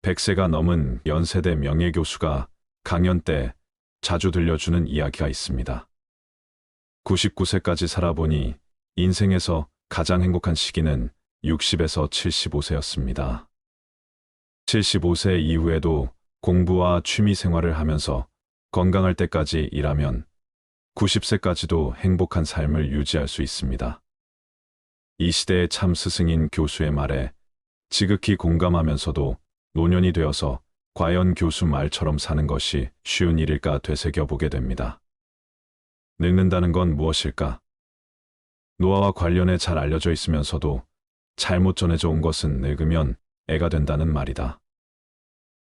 100세가 넘은 연세대 명예교수가 강연 때 자주 들려주는 이야기가 있습니다. 99세까지 살아보니 인생에서 가장 행복한 시기는 60에서 75세였습니다. 75세 이후에도 공부와 취미 생활을 하면서 건강할 때까지 일하면 90세까지도 행복한 삶을 유지할 수 있습니다. 이 시대의 참 스승인 교수의 말에 지극히 공감하면서도 노년이 되어서 과연 교수 말처럼 사는 것이 쉬운 일일까 되새겨보게 됩니다. 늙는다는 건 무엇일까? 노화와 관련해 잘 알려져 있으면서도 잘못 전해져 온 것은 늙으면 애가 된다는 말이다.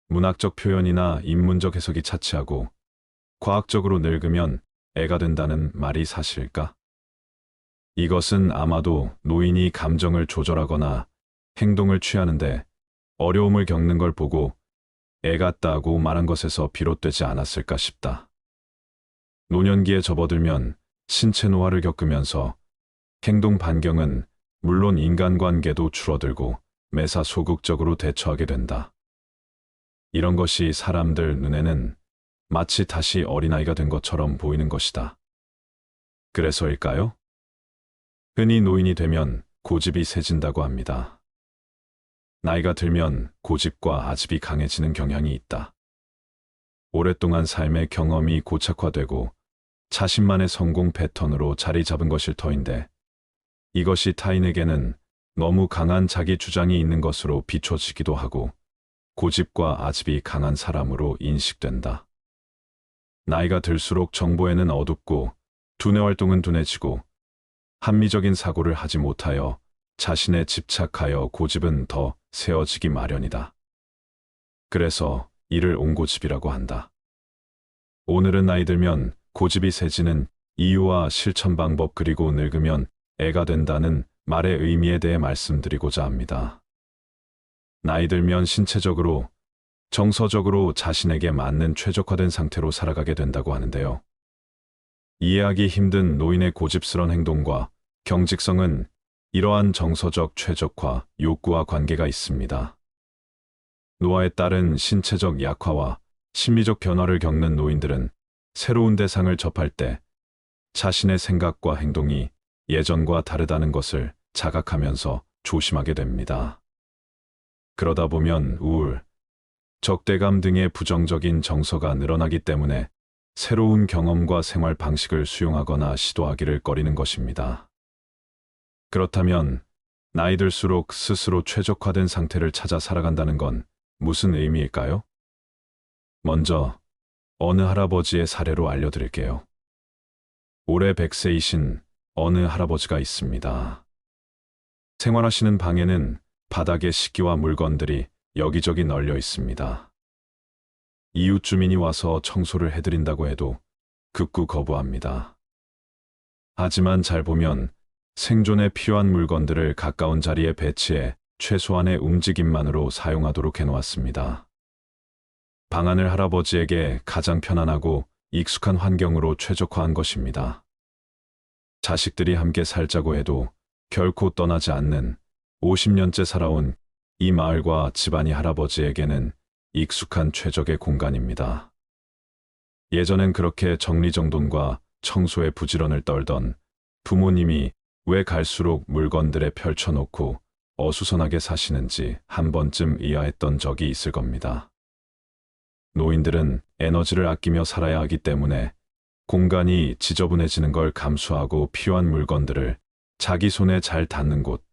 문학적 표현이나 인문적 해석이 차치하고 과학적으로 늙으면 애가 된다는 말이 사실일까? 이것은 아마도 노인이 감정을 조절하거나 행동을 취하는데 어려움을 겪는 걸 보고 애 같다고 말한 것에서 비롯되지 않았을까 싶다. 노년기에 접어들면 신체 노화를 겪으면서 행동 반경은 물론 인간관계도 줄어들고 매사 소극적으로 대처하게 된다. 이런 것이 사람들 눈에는 마치 다시 어린아이가 된 것처럼 보이는 것이다. 그래서일까요? 흔히 노인이 되면 고집이 세진다고 합니다. 나이가 들면 고집과 아집이 강해지는 경향이 있다. 오랫동안 삶의 경험이 고착화되고 자신만의 성공 패턴으로 자리 잡은 것일 터인데 이것이 타인에게는 너무 강한 자기 주장이 있는 것으로 비춰지기도 하고 고집과 아집이 강한 사람으로 인식된다. 나이가 들수록 정보에는 어둡고 두뇌 활동은 둔해지고 합리적인 사고를 하지 못하여 자신에 집착하여 고집은 더 세워지기 마련이다. 그래서 이를 옹고집이라고 한다. 오늘은 나이 들면 고집이 세지는 이유와 실천 방법 그리고 늙으면 애가 된다는 말의 의미에 대해 말씀드리고자 합니다. 나이 들면 신체적으로, 정서적으로 자신에게 맞는 최적화된 상태로 살아가게 된다고 하는데요. 이해하기 힘든 노인의 고집스런 행동과 경직성은 이러한 정서적 최적화 욕구와 관계가 있습니다. 노화에 따른 신체적 약화와 심리적 변화를 겪는 노인들은 새로운 대상을 접할 때 자신의 생각과 행동이 예전과 다르다는 것을 자각하면서 조심하게 됩니다. 그러다 보면 우울, 적대감 등의 부정적인 정서가 늘어나기 때문에 새로운 경험과 생활 방식을 수용하거나 시도하기를 꺼리는 것입니다. 그렇다면 나이 들수록 스스로 최적화된 상태를 찾아 살아간다는 건 무슨 의미일까요? 먼저 어느 할아버지의 사례로 알려드릴게요. 올해 100세이신 어느 할아버지가 있습니다. 생활하시는 방에는 바닥에 식기와 물건들이 여기저기 널려 있습니다. 이웃 주민이 와서 청소를 해드린다고 해도 극구 거부합니다. 하지만 잘 보면 생존에 필요한 물건들을 가까운 자리에 배치해 최소한의 움직임만으로 사용하도록 해놓았습니다. 방안을 할아버지에게 가장 편안하고 익숙한 환경으로 최적화한 것입니다. 자식들이 함께 살자고 해도 결코 떠나지 않는 50년째 살아온 이 마을과 집안이 할아버지에게는 익숙한 최적의 공간입니다. 예전엔 그렇게 정리정돈과 청소에 부지런을 떨던 부모님이 왜 갈수록 물건들에 펼쳐놓고 어수선하게 사시는지 한 번쯤 의아했던 적이 있을 겁니다. 노인들은 에너지를 아끼며 살아야 하기 때문에 공간이 지저분해지는 걸 감수하고 필요한 물건들을 자기 손에 잘 닿는 곳,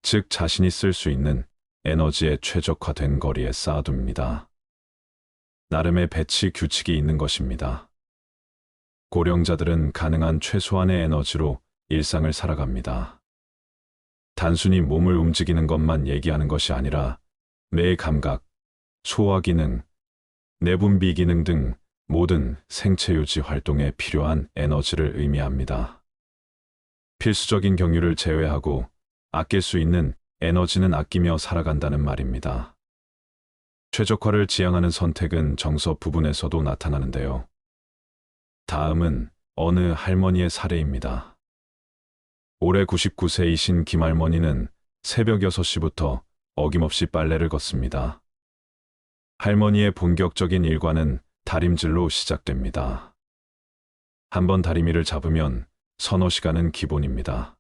즉 자신이 쓸 수 있는 에너지에 최적화된 거리에 쌓아둡니다. 나름의 배치 규칙이 있는 것입니다. 고령자들은 가능한 최소한의 에너지로 일상을 살아갑니다. 단순히 몸을 움직이는 것만 얘기하는 것이 아니라 뇌 감각, 소화 기능, 내분비 기능 등 모든 생체 유지 활동에 필요한 에너지를 의미합니다. 필수적인 경유를 제외하고 아낄 수 있는 에너지는 아끼며 살아간다는 말입니다. 최적화를 지향하는 선택은 정서 부분에서도 나타나는데요. 다음은 어느 할머니의 사례입니다. 올해 99세이신 김할머니는 새벽 6시부터 어김없이 빨래를 걷습니다. 할머니의 본격적인 일과는 다림질로 시작됩니다. 한번 다리미를 잡으면 서너 시간은 기본입니다.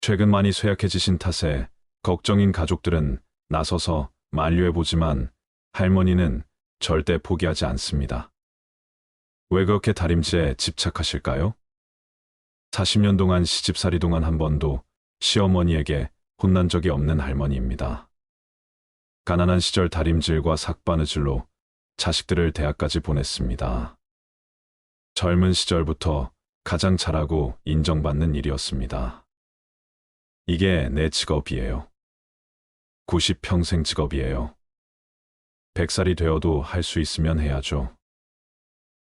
최근 많이 쇠약해지신 탓에 걱정인 가족들은 나서서 만류해보지만 할머니는 절대 포기하지 않습니다. 왜 그렇게 다림질에 집착하실까요? 40년 동안 시집살이 동안 한 번도 시어머니에게 혼난 적이 없는 할머니입니다. 가난한 시절 다림질과 삭바느질로 자식들을 대학까지 보냈습니다. 젊은 시절부터 가장 잘하고 인정받는 일이었습니다. 이게 내 직업이에요. 90평생 직업이에요. 100살이 되어도 할 수 있으면 해야죠.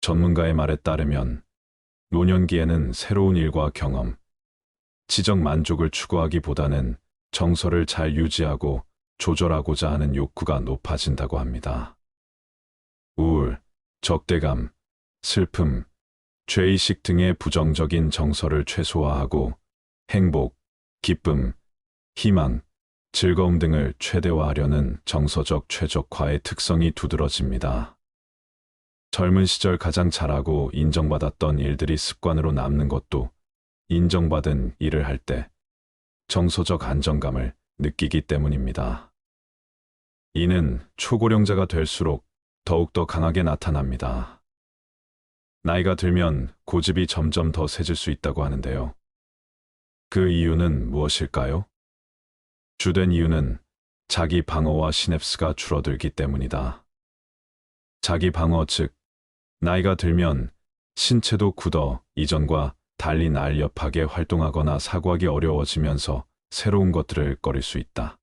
전문가의 말에 따르면 노년기에는 새로운 일과 경험, 지적 만족을 추구하기보다는 정서를 잘 유지하고 조절하고자 하는 욕구가 높아진다고 합니다. 우울, 적대감, 슬픔, 죄의식 등의 부정적인 정서를 최소화하고 행복, 기쁨, 희망, 즐거움 등을 최대화하려는 정서적 최적화의 특성이 두드러집니다. 젊은 시절 가장 잘하고 인정받았던 일들이 습관으로 남는 것도 인정받은 일을 할 때 정서적 안정감을 느끼기 때문입니다. 이는 초고령자가 될수록 더욱더 강하게 나타납니다. 나이가 들면 고집이 점점 더 세질 수 있다고 하는데요. 그 이유는 무엇일까요? 주된 이유는 자기 방어와 시냅스가 줄어들기 때문이다. 자기 방어 즉, 나이가 들면 신체도 굳어 이전과 달리 날렵하게 활동하거나 사고하기 어려워지면서 새로운 것들을 꺼릴 수 있다.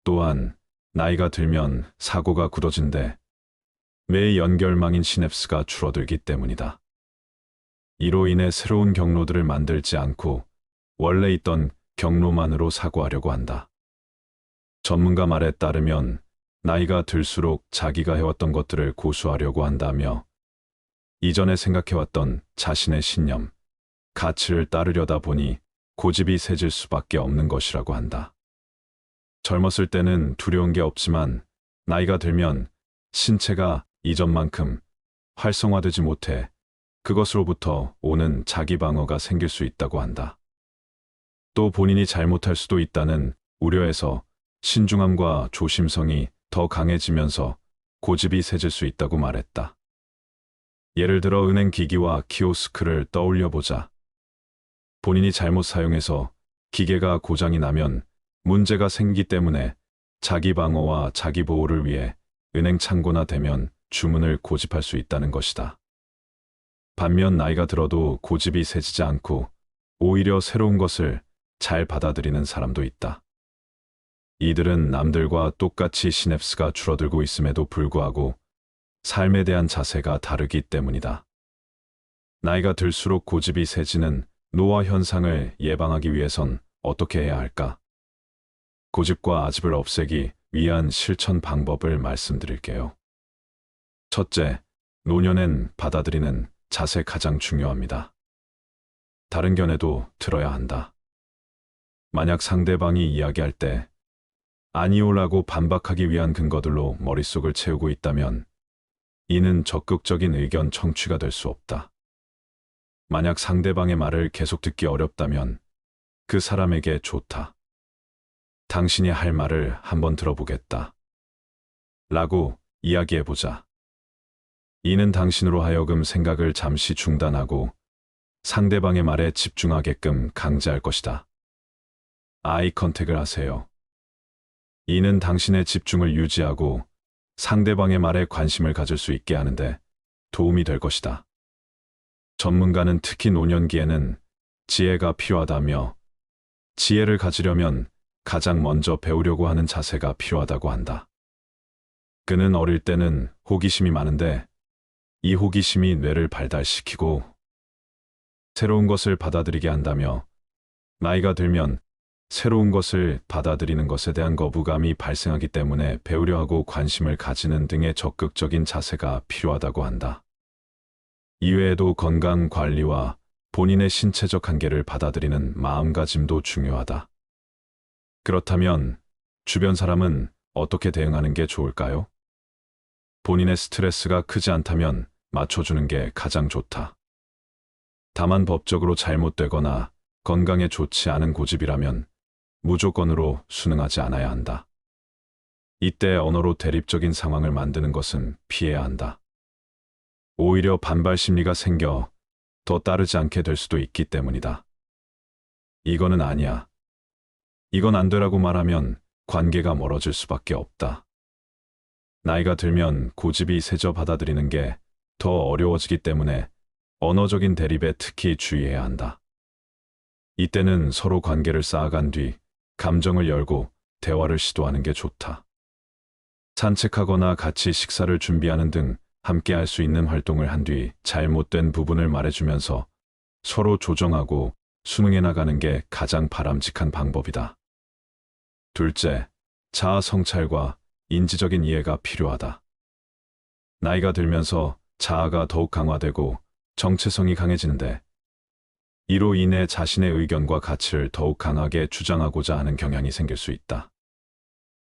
또한 나이가 들면 사고가 굳어진데 뇌의 연결망인 시냅스가 줄어들기 때문이다. 이로 인해 새로운 경로들을 만들지 않고 원래 있던 경로만으로 사고하려고 한다. 전문가 말에 따르면 나이가 들수록 자기가 해왔던 것들을 고수하려고 한다며 이전에 생각해왔던 자신의 신념, 가치를 따르려다 보니 고집이 세질 수밖에 없는 것이라고 한다. 젊었을 때는 두려운 게 없지만 나이가 들면 신체가 이전만큼 활성화되지 못해 그것으로부터 오는 자기 방어가 생길 수 있다고 한다. 또 본인이 잘못할 수도 있다는 우려에서 신중함과 조심성이 더 강해지면서 고집이 세질 수 있다고 말했다. 예를 들어 은행 기기와 키오스크를 떠올려 보자. 본인이 잘못 사용해서 기계가 고장이 나면 문제가 생기기 때문에 자기 방어와 자기 보호를 위해 은행 창고나 대면 주문을 고집할 수 있다는 것이다. 반면 나이가 들어도 고집이 세지지 않고 오히려 새로운 것을 잘 받아들이는 사람도 있다. 이들은 남들과 똑같이 시냅스가 줄어들고 있음에도 불구하고 삶에 대한 자세가 다르기 때문이다. 나이가 들수록 고집이 세지는 노화 현상을 예방하기 위해선 어떻게 해야 할까? 고집과 아집을 없애기 위한 실천 방법을 말씀드릴게요. 첫째, 노년엔 받아들이는 자세 가장 중요합니다. 다른 견해도 들어야 한다. 만약 상대방이 이야기할 때 아니오라고 반박하기 위한 근거들로 머릿속을 채우고 있다면 이는 적극적인 의견 청취가 될 수 없다. 만약 상대방의 말을 계속 듣기 어렵다면 그 사람에게 좋다. 당신이 할 말을 한번 들어보겠다. 라고 이야기해보자. 이는 당신으로 하여금 생각을 잠시 중단하고 상대방의 말에 집중하게끔 강제할 것이다. 아이 컨택을 하세요. 이는 당신의 집중을 유지하고 상대방의 말에 관심을 가질 수 있게 하는데 도움이 될 것이다. 전문가는 특히 노년기에는 지혜가 필요하다며 지혜를 가지려면 가장 먼저 배우려고 하는 자세가 필요하다고 한다. 그는 어릴 때는 호기심이 많은데 이 호기심이 뇌를 발달시키고 새로운 것을 받아들이게 한다며 나이가 들면 새로운 것을 받아들이는 것에 대한 거부감이 발생하기 때문에 배우려 하고 관심을 가지는 등의 적극적인 자세가 필요하다고 한다. 이외에도 건강 관리와 본인의 신체적 한계를 받아들이는 마음가짐도 중요하다. 그렇다면 주변 사람은 어떻게 대응하는 게 좋을까요? 본인의 스트레스가 크지 않다면 맞춰주는 게 가장 좋다. 다만 법적으로 잘못되거나 건강에 좋지 않은 고집이라면 무조건으로 순응하지 않아야 한다. 이때 언어로 대립적인 상황을 만드는 것은 피해야 한다. 오히려 반발 심리가 생겨 더 따르지 않게 될 수도 있기 때문이다. 이거는 아니야. 이건 안 되라고 말하면 관계가 멀어질 수밖에 없다. 나이가 들면 고집이 세져 받아들이는 게 더 어려워지기 때문에 언어적인 대립에 특히 주의해야 한다. 이때는 서로 관계를 쌓아간 뒤 감정을 열고 대화를 시도하는 게 좋다. 산책하거나 같이 식사를 준비하는 등 함께 할 수 있는 활동을 한 뒤 잘못된 부분을 말해주면서 서로 조정하고 순응해 나가는 게 가장 바람직한 방법이다. 둘째, 자아 성찰과 인지적인 이해가 필요하다. 나이가 들면서 자아가 더욱 강화되고 정체성이 강해지는데 이로 인해 자신의 의견과 가치를 더욱 강하게 주장하고자 하는 경향이 생길 수 있다.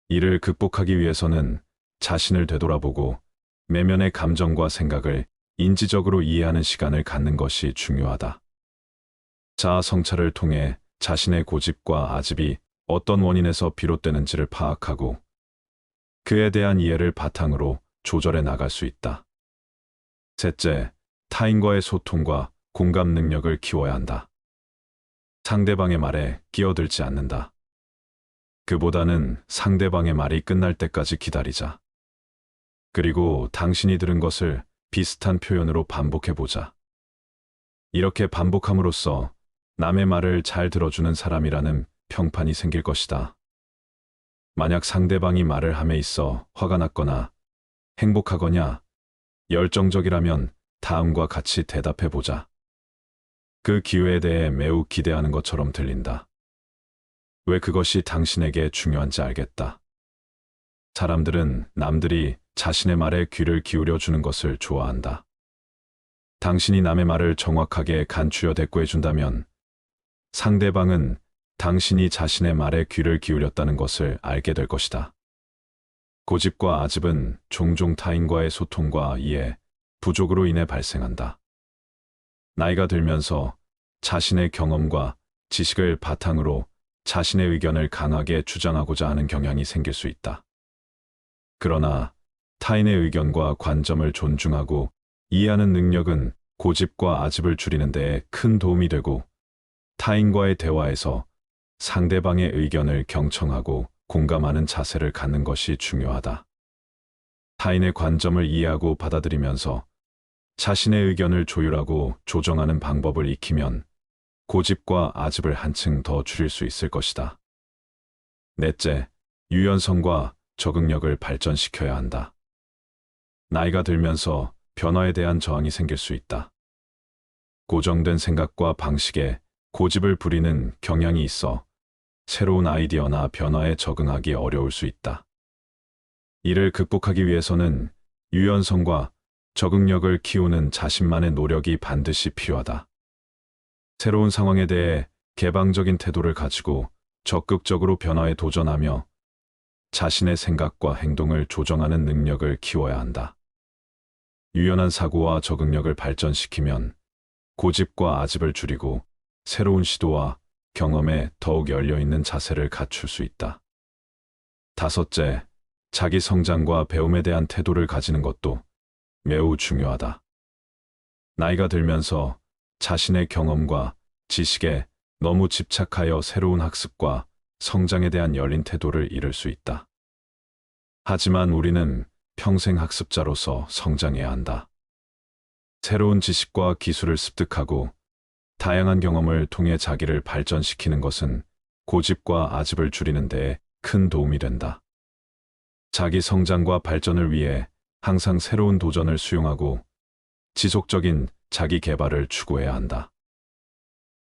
이를 극복하기 위해서는 자신을 되돌아보고 내면의 감정과 생각을 인지적으로 이해하는 시간을 갖는 것이 중요하다. 자아 성찰을 통해 자신의 고집과 아집이 어떤 원인에서 비롯되는지를 파악하고 그에 대한 이해를 바탕으로 조절해 나갈 수 있다. 셋째, 타인과의 소통과 공감 능력을 키워야 한다. 상대방의 말에 끼어들지 않는다. 그보다는 상대방의 말이 끝날 때까지 기다리자. 그리고 당신이 들은 것을 비슷한 표현으로 반복해보자. 이렇게 반복함으로써 남의 말을 잘 들어주는 사람이라는 평판이 생길 것이다. 만약 상대방이 말을 함에 있어 화가 났거나 행복하거나 열정적이라면 다음과 같이 대답해보자. 그 기회에 대해 매우 기대하는 것처럼 들린다. 왜 그것이 당신에게 중요한지 알겠다. 사람들은 남들이 자신의 말에 귀를 기울여 주는 것을 좋아한다. 당신이 남의 말을 정확하게 간추려 대꾸해준다면 상대방은 당신이 자신의 말에 귀를 기울였다는 것을 알게 될 것이다. 고집과 아집은 종종 타인과의 소통과 이해, 부족으로 인해 발생한다. 나이가 들면서 자신의 경험과 지식을 바탕으로 자신의 의견을 강하게 주장하고자 하는 경향이 생길 수 있다. 그러나 타인의 의견과 관점을 존중하고 이해하는 능력은 고집과 아집을 줄이는 데에 큰 도움이 되고 타인과의 대화에서 상대방의 의견을 경청하고 공감하는 자세를 갖는 것이 중요하다. 타인의 관점을 이해하고 받아들이면서 자신의 의견을 조율하고 조정하는 방법을 익히면 고집과 아집을 한층 더 줄일 수 있을 것이다. 넷째, 유연성과 적응력을 발전시켜야 한다. 나이가 들면서 변화에 대한 저항이 생길 수 있다. 고정된 생각과 방식에 고집을 부리는 경향이 있어 새로운 아이디어나 변화에 적응하기 어려울 수 있다. 이를 극복하기 위해서는 유연성과 적응력을 키우는 자신만의 노력이 반드시 필요하다. 새로운 상황에 대해 개방적인 태도를 가지고 적극적으로 변화에 도전하며 자신의 생각과 행동을 조정하는 능력을 키워야 한다. 유연한 사고와 적응력을 발전시키면 고집과 아집을 줄이고 새로운 시도와 경험에 더욱 열려있는 자세를 갖출 수 있다. 다섯째, 자기 성장과 배움에 대한 태도를 가지는 것도 매우 중요하다. 나이가 들면서 자신의 경험과 지식에 너무 집착하여 새로운 학습과 성장에 대한 열린 태도를 잃을 수 있다. 하지만 우리는 평생 학습자로서 성장해야 한다. 새로운 지식과 기술을 습득하고 다양한 경험을 통해 자기를 발전시키는 것은 고집과 아집을 줄이는 데에 큰 도움이 된다. 자기 성장과 발전을 위해 항상 새로운 도전을 수용하고 지속적인 자기 개발을 추구해야 한다.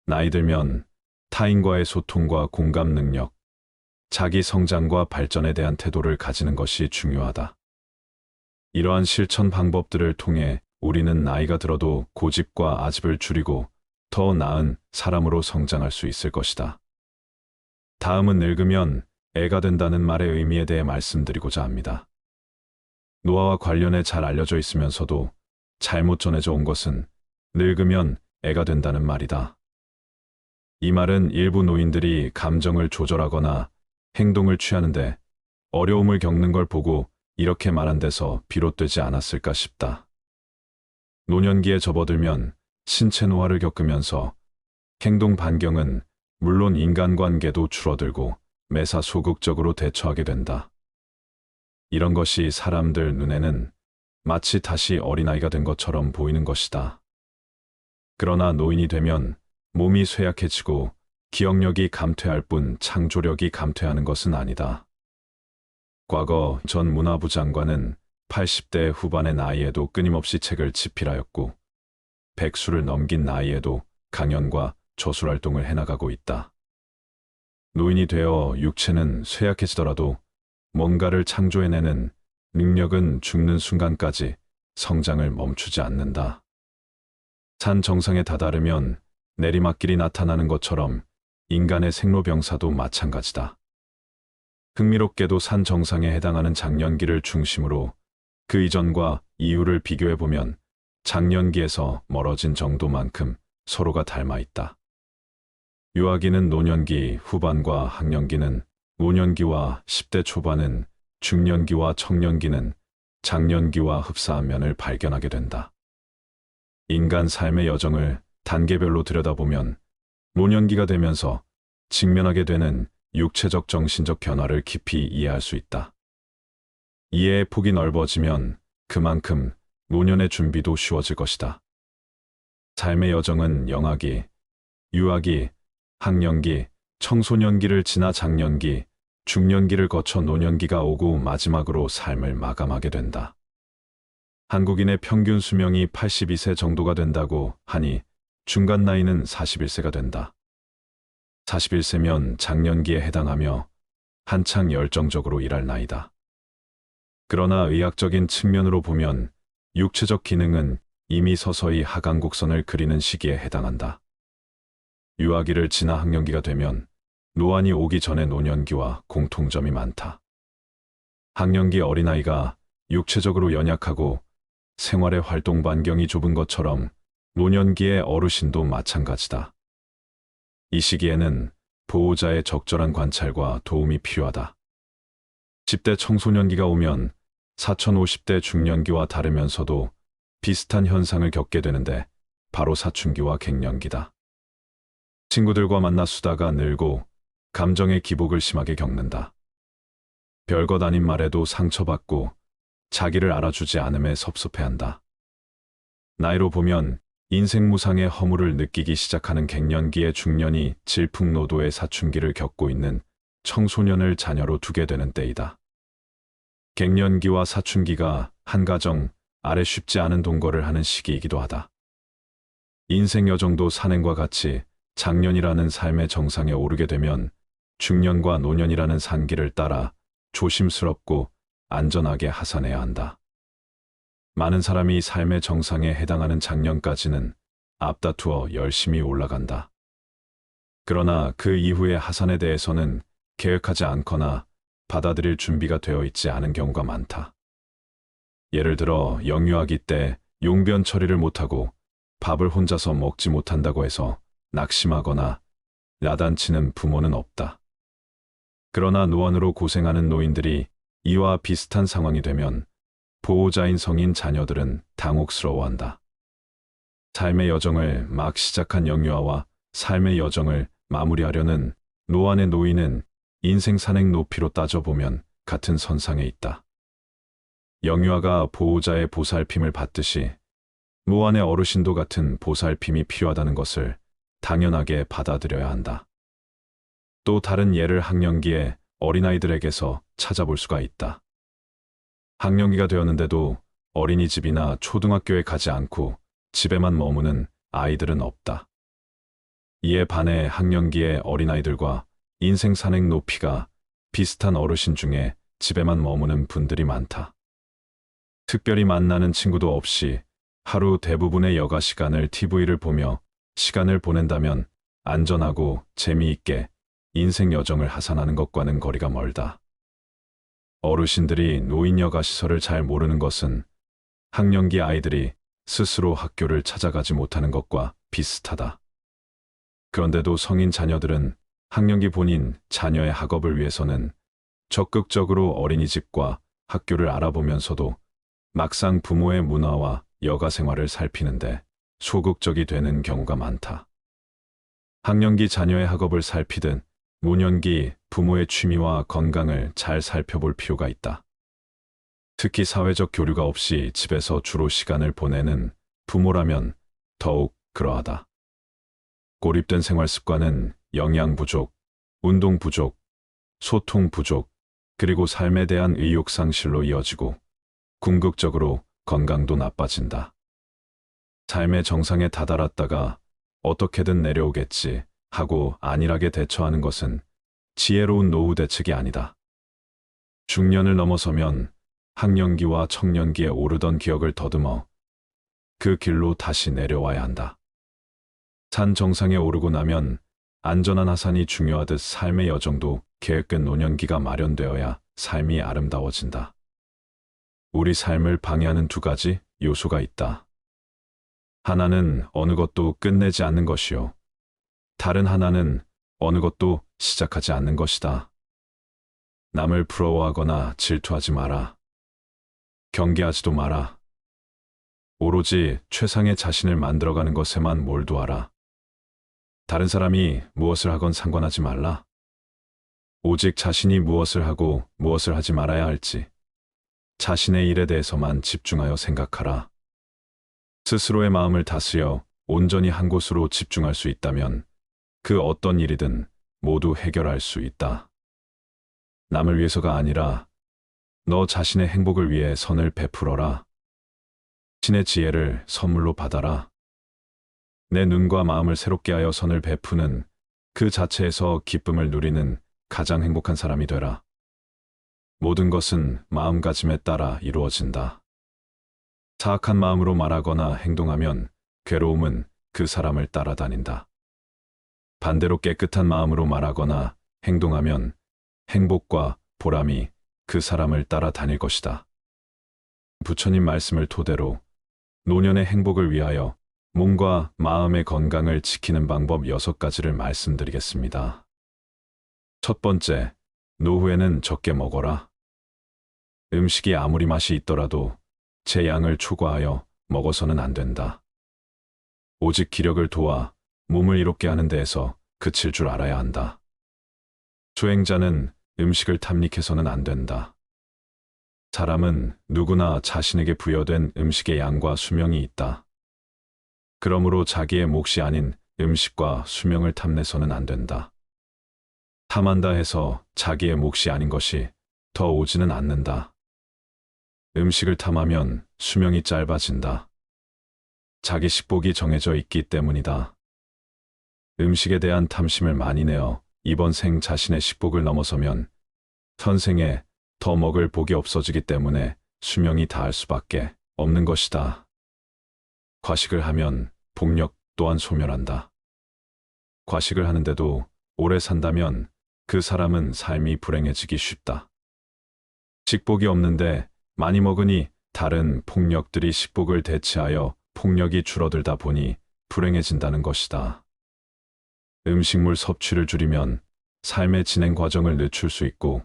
나이 들면 타인과의 소통과 공감 능력, 자기 성장과 발전에 대한 태도를 가지는 것이 중요하다. 이러한 실천 방법들을 통해 우리는 나이가 들어도 고집과 아집을 줄이고 더 나은 사람으로 성장할 수 있을 것이다. 다음은 늙으면 애가 된다는 말의 의미에 대해 말씀드리고자 합니다. 노화와 관련해 잘 알려져 있으면서도 잘못 전해져 온 것은 늙으면 애가 된다는 말이다. 이 말은 일부 노인들이 감정을 조절하거나 행동을 취하는데 어려움을 겪는 걸 보고 이렇게 말한 데서 비롯되지 않았을까 싶다. 노년기에 접어들면 신체 노화를 겪으면서 행동 반경은 물론 인간관계도 줄어들고 매사 소극적으로 대처하게 된다. 이런 것이 사람들 눈에는 마치 다시 어린아이가 된 것처럼 보이는 것이다. 그러나 노인이 되면 몸이 쇠약해지고 기억력이 감퇴할 뿐 창조력이 감퇴하는 것은 아니다. 과거 전 문화부 장관은 80대 후반의 나이에도 끊임없이 책을 집필하였고 100수를 넘긴 나이에도 강연과 저술활동을 해나가고 있다. 노인이 되어 육체는 쇠약해지더라도 뭔가를 창조해내는 능력은 죽는 순간까지 성장을 멈추지 않는다. 산 정상에 다다르면 내리막길이 나타나는 것처럼 인간의 생로병사도 마찬가지다. 흥미롭게도 산 정상에 해당하는 장년기를 중심으로 그 이전과 이후를 비교해보면 장년기에서 멀어진 정도만큼 서로가 닮아 있다. 유아기는 노년기 후반과 학년기는 노년기와 10대 초반은 중년기와 청년기는 장년기와 흡사한 면을 발견하게 된다. 인간 삶의 여정을 단계별로 들여다보면 노년기가 되면서 직면하게 되는 육체적 정신적 변화를 깊이 이해할 수 있다. 이해의 폭이 넓어지면 그만큼 노년의 준비도 쉬워질 것이다. 삶의 여정은 영아기, 유아기, 학년기, 청소년기를 지나 장년기, 중년기를 거쳐 노년기가 오고 마지막으로 삶을 마감하게 된다. 한국인의 평균 수명이 82세 정도가 된다고 하니 중간 나이는 41세가 된다. 41세면 장년기에 해당하며 한창 열정적으로 일할 나이다. 그러나 의학적인 측면으로 보면 육체적 기능은 이미 서서히 하강곡선을 그리는 시기에 해당한다. 유아기를 지나 학년기가 되면 노안이 오기 전에 노년기와 공통점이 많다. 학년기 어린아이가 육체적으로 연약하고 생활의 활동 반경이 좁은 것처럼 노년기의 어르신도 마찬가지다. 이 시기에는 보호자의 적절한 관찰과 도움이 필요하다. 10대 청소년기가 오면 4050대 중년기와 다르면서도 비슷한 현상을 겪게 되는데 바로 사춘기와 갱년기다. 친구들과 만나 수다가 늘고 감정의 기복을 심하게 겪는다. 별것 아닌 말에도 상처받고 자기를 알아주지 않음에 섭섭해한다. 나이로 보면 인생 무상의 허물을 느끼기 시작하는 갱년기의 중년이 질풍노도의 사춘기를 겪고 있는 청소년을 자녀로 두게 되는 때이다. 갱년기와 사춘기가 한 가정 아래 쉽지 않은 동거를 하는 시기이기도 하다. 인생 여정도 산행과 같이 장년이라는 삶의 정상에 오르게 되면 중년과 노년이라는 산길을 따라 조심스럽고 안전하게 하산해야 한다. 많은 사람이 삶의 정상에 해당하는 장년까지는 앞다투어 열심히 올라간다. 그러나 그 이후의 하산에 대해서는 계획하지 않거나 받아들일 준비가 되어 있지 않은 경우가 많다. 예를 들어 영유아기 때 용변 처리를 못하고 밥을 혼자서 먹지 못한다고 해서 낙심하거나 야단치는 부모는 없다. 그러나 노안으로 고생하는 노인들이 이와 비슷한 상황이 되면 보호자인 성인 자녀들은 당혹스러워한다. 삶의 여정을 막 시작한 영유아와 삶의 여정을 마무리하려는 노안의 노인은 인생 산행 높이로 따져보면 같은 선상에 있다. 영유아가 보호자의 보살핌을 받듯이 노안의 어르신도 같은 보살핌이 필요하다는 것을 당연하게 받아들여야 한다. 또 다른 예를 학년기의 어린아이들에게서 찾아볼 수가 있다. 학년기가 되었는데도 어린이집이나 초등학교에 가지 않고 집에만 머무는 아이들은 없다. 이에 반해 학년기의 어린아이들과 인생 산행 높이가 비슷한 어르신 중에 집에만 머무는 분들이 많다. 특별히 만나는 친구도 없이 하루 대부분의 여가 시간을 TV를 보며 시간을 보낸다면 안전하고 재미있게 인생 여정을 하산하는 것과는 거리가 멀다. 어르신들이 노인 여가 시설을 잘 모르는 것은 학령기 아이들이 스스로 학교를 찾아가지 못하는 것과 비슷하다. 그런데도 성인 자녀들은 학령기 본인 자녀의 학업을 위해서는 적극적으로 어린이집과 학교를 알아보면서도 막상 부모의 문화와 여가 생활을 살피는데 소극적이 되는 경우가 많다. 학령기 자녀의 학업을 살피듯 노년기 부모의 취미와 건강을 잘 살펴볼 필요가 있다. 특히 사회적 교류가 없이 집에서 주로 시간을 보내는 부모라면 더욱 그러하다. 고립된 생활 습관은 영양 부족, 운동 부족, 소통 부족, 그리고 삶에 대한 의욕 상실로 이어지고 궁극적으로 건강도 나빠진다. 삶의 정상에 다다랐다가 어떻게든 내려오겠지 하고 안일하게 대처하는 것은 지혜로운 노후 대책이 아니다. 중년을 넘어서면 학령기와 청년기에 오르던 기억을 더듬어 그 길로 다시 내려와야 한다. 산 정상에 오르고 나면 안전한 하산이 중요하듯 삶의 여정도 계획된 노년기가 마련되어야 삶이 아름다워진다. 우리 삶을 방해하는 두 가지 요소가 있다. 하나는 어느 것도 끝내지 않는 것이요. 다른 하나는 어느 것도 시작하지 않는 것이다. 남을 부러워하거나 질투하지 마라. 경계하지도 마라. 오로지 최상의 자신을 만들어가는 것에만 몰두하라. 다른 사람이 무엇을 하건 상관하지 말라. 오직 자신이 무엇을 하고 무엇을 하지 말아야 할지 자신의 일에 대해서만 집중하여 생각하라. 스스로의 마음을 다스려 온전히 한 곳으로 집중할 수 있다면 그 어떤 일이든 모두 해결할 수 있다. 남을 위해서가 아니라 너 자신의 행복을 위해 선을 베풀어라. 신의 지혜를 선물로 받아라. 내 눈과 마음을 새롭게 하여 선을 베푸는 그 자체에서 기쁨을 누리는 가장 행복한 사람이 되라. 모든 것은 마음가짐에 따라 이루어진다. 사악한 마음으로 말하거나 행동하면 괴로움은 그 사람을 따라다닌다. 반대로 깨끗한 마음으로 말하거나 행동하면 행복과 보람이 그 사람을 따라다닐 것이다. 부처님 말씀을 토대로 노년의 행복을 위하여 몸과 마음의 건강을 지키는 방법 6가지를 말씀드리겠습니다. 첫 번째, 노후에는 적게 먹어라. 음식이 아무리 맛이 있더라도 제 양을 초과하여 먹어서는 안 된다. 오직 기력을 도와 몸을 이롭게 하는 데에서 그칠 줄 알아야 한다. 수행자는 음식을 탐닉해서는 안 된다. 사람은 누구나 자신에게 부여된 음식의 양과 수명이 있다. 그러므로 자기의 몫이 아닌 음식과 수명을 탐내서는 안 된다. 탐한다 해서 자기의 몫이 아닌 것이 더 오지는 않는다. 음식을 탐하면 수명이 짧아진다. 자기 식복이 정해져 있기 때문이다. 음식에 대한 탐심을 많이 내어 이번 생 자신의 식복을 넘어서면 현생에 더 먹을 복이 없어지기 때문에 수명이 다할 수밖에 없는 것이다. 과식을 하면 복력 또한 소멸한다. 과식을 하는데도 오래 산다면 그 사람은 삶이 불행해지기 쉽다. 식복이 없는데 많이 먹으니 다른 폭력들이 식복을 대체하여 폭력이 줄어들다 보니 불행해진다는 것이다. 음식물 섭취를 줄이면 삶의 진행 과정을 늦출 수 있고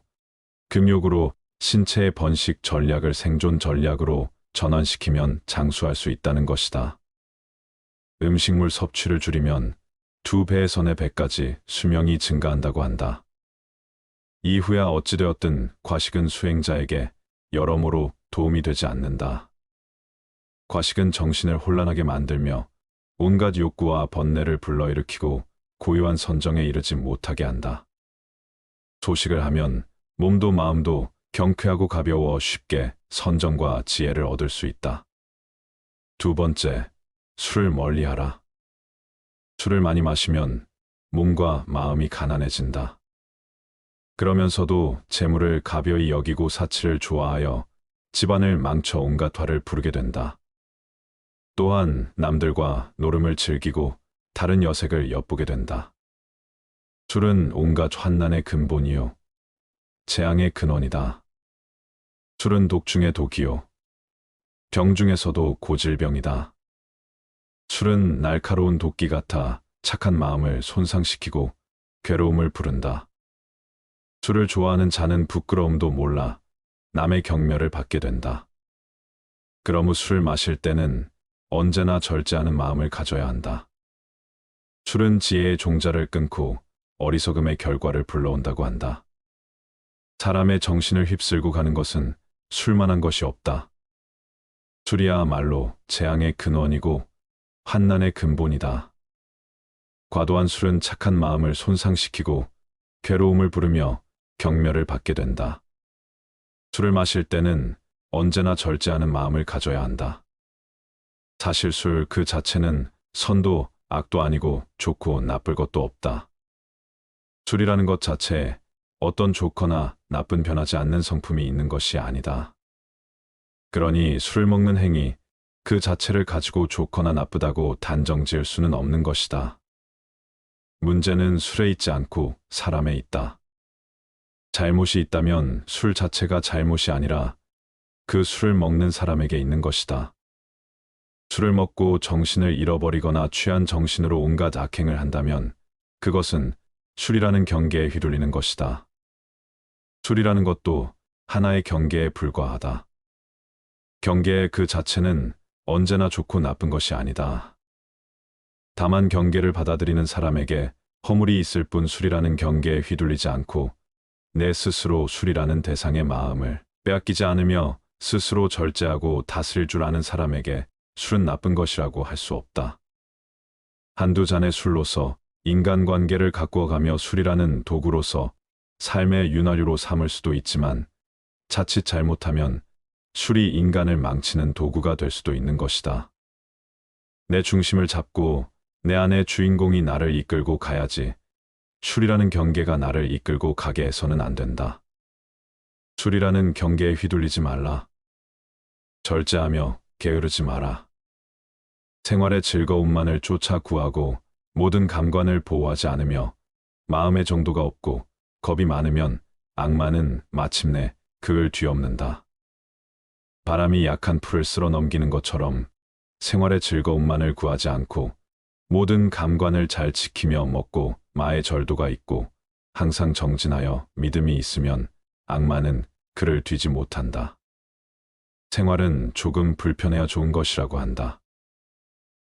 금욕으로 신체의 번식 전략을 생존 전략으로 전환시키면 장수할 수 있다는 것이다. 음식물 섭취를 줄이면 2배에서 4배까지 수명이 증가한다고 한다. 이후야 어찌되었든 과식은 수행자에게 여러모로 도움이 되지 않는다. 과식은 정신을 혼란하게 만들며 온갖 욕구와 번뇌를 불러일으키고 고요한 선정에 이르지 못하게 한다. 소식을 하면 몸도 마음도 경쾌하고 가벼워 쉽게 선정과 지혜를 얻을 수 있다. 두 번째, 술을 멀리하라. 술을 많이 마시면 몸과 마음이 가난해진다. 그러면서도 재물을 가벼이 여기고 사치를 좋아하여 집안을 망쳐 온갖 화를 부르게 된다. 또한 남들과 노름을 즐기고 다른 여색을 엿보게 된다. 술은 온갖 환난의 근본이요. 재앙의 근원이다. 술은 독 중의 독이요. 병 중에서도 고질병이다. 술은 날카로운 도끼 같아 착한 마음을 손상시키고 괴로움을 부른다. 술을 좋아하는 자는 부끄러움도 몰라 남의 경멸을 받게 된다. 그러므 술을 마실 때는 언제나 절제하는 마음을 가져야 한다. 술은 지혜의 종자를 끊고 어리석음의 결과를 불러온다고 한다. 사람의 정신을 휩쓸고 가는 것은 술만한 것이 없다. 술이야말로 재앙의 근원이고 환난의 근본이다. 과도한 술은 착한 마음을 손상시키고 괴로움을 부르며 경멸을 받게 된다. 술을 마실 때는 언제나 절제하는 마음을 가져야 한다. 사실 술 그 자체는 선도 악도 아니고 좋고 나쁠 것도 없다. 술이라는 것 자체에 어떤 좋거나 나쁜 변하지 않는 성품이 있는 것이 아니다. 그러니 술을 먹는 행위 그 자체를 가지고 좋거나 나쁘다고 단정 지을 수는 없는 것이다. 문제는 술에 있지 않고 사람에 있다. 잘못이 있다면 술 자체가 잘못이 아니라 그 술을 먹는 사람에게 있는 것이다. 술을 먹고 정신을 잃어버리거나 취한 정신으로 온갖 악행을 한다면 그것은 술이라는 경계에 휘둘리는 것이다. 술이라는 것도 하나의 경계에 불과하다. 경계 그 자체는 언제나 좋고 나쁜 것이 아니다. 다만 경계를 받아들이는 사람에게 허물이 있을 뿐 술이라는 경계에 휘둘리지 않고 내 스스로 술이라는 대상의 마음을 빼앗기지 않으며 스스로 절제하고 다스릴 줄 아는 사람에게 술은 나쁜 것이라고 할 수 없다. 한두 잔의 술로서 인간관계를 가꾸어가며 술이라는 도구로서 삶의 윤활유로 삼을 수도 있지만 자칫 잘못하면 술이 인간을 망치는 도구가 될 수도 있는 것이다. 내 중심을 잡고 내 안의 주인공이 나를 이끌고 가야지 술이라는 경계가 나를 이끌고 가게 해서는 안 된다. 술이라는 경계에 휘둘리지 말라. 절제하며 게으르지 마라. 생활의 즐거움만을 쫓아 구하고 모든 감관을 보호하지 않으며 마음의 정도가 없고 겁이 많으면 악마는 마침내 그를 뒤엎는다. 바람이 약한 풀을 쓸어 넘기는 것처럼 생활의 즐거움만을 구하지 않고 모든 감관을 잘 지키며 먹고 마의 절도가 있고 항상 정진하여 믿음이 있으면 악마는 그를 뒤지 못한다. 생활은 조금 불편해야 좋은 것이라고 한다.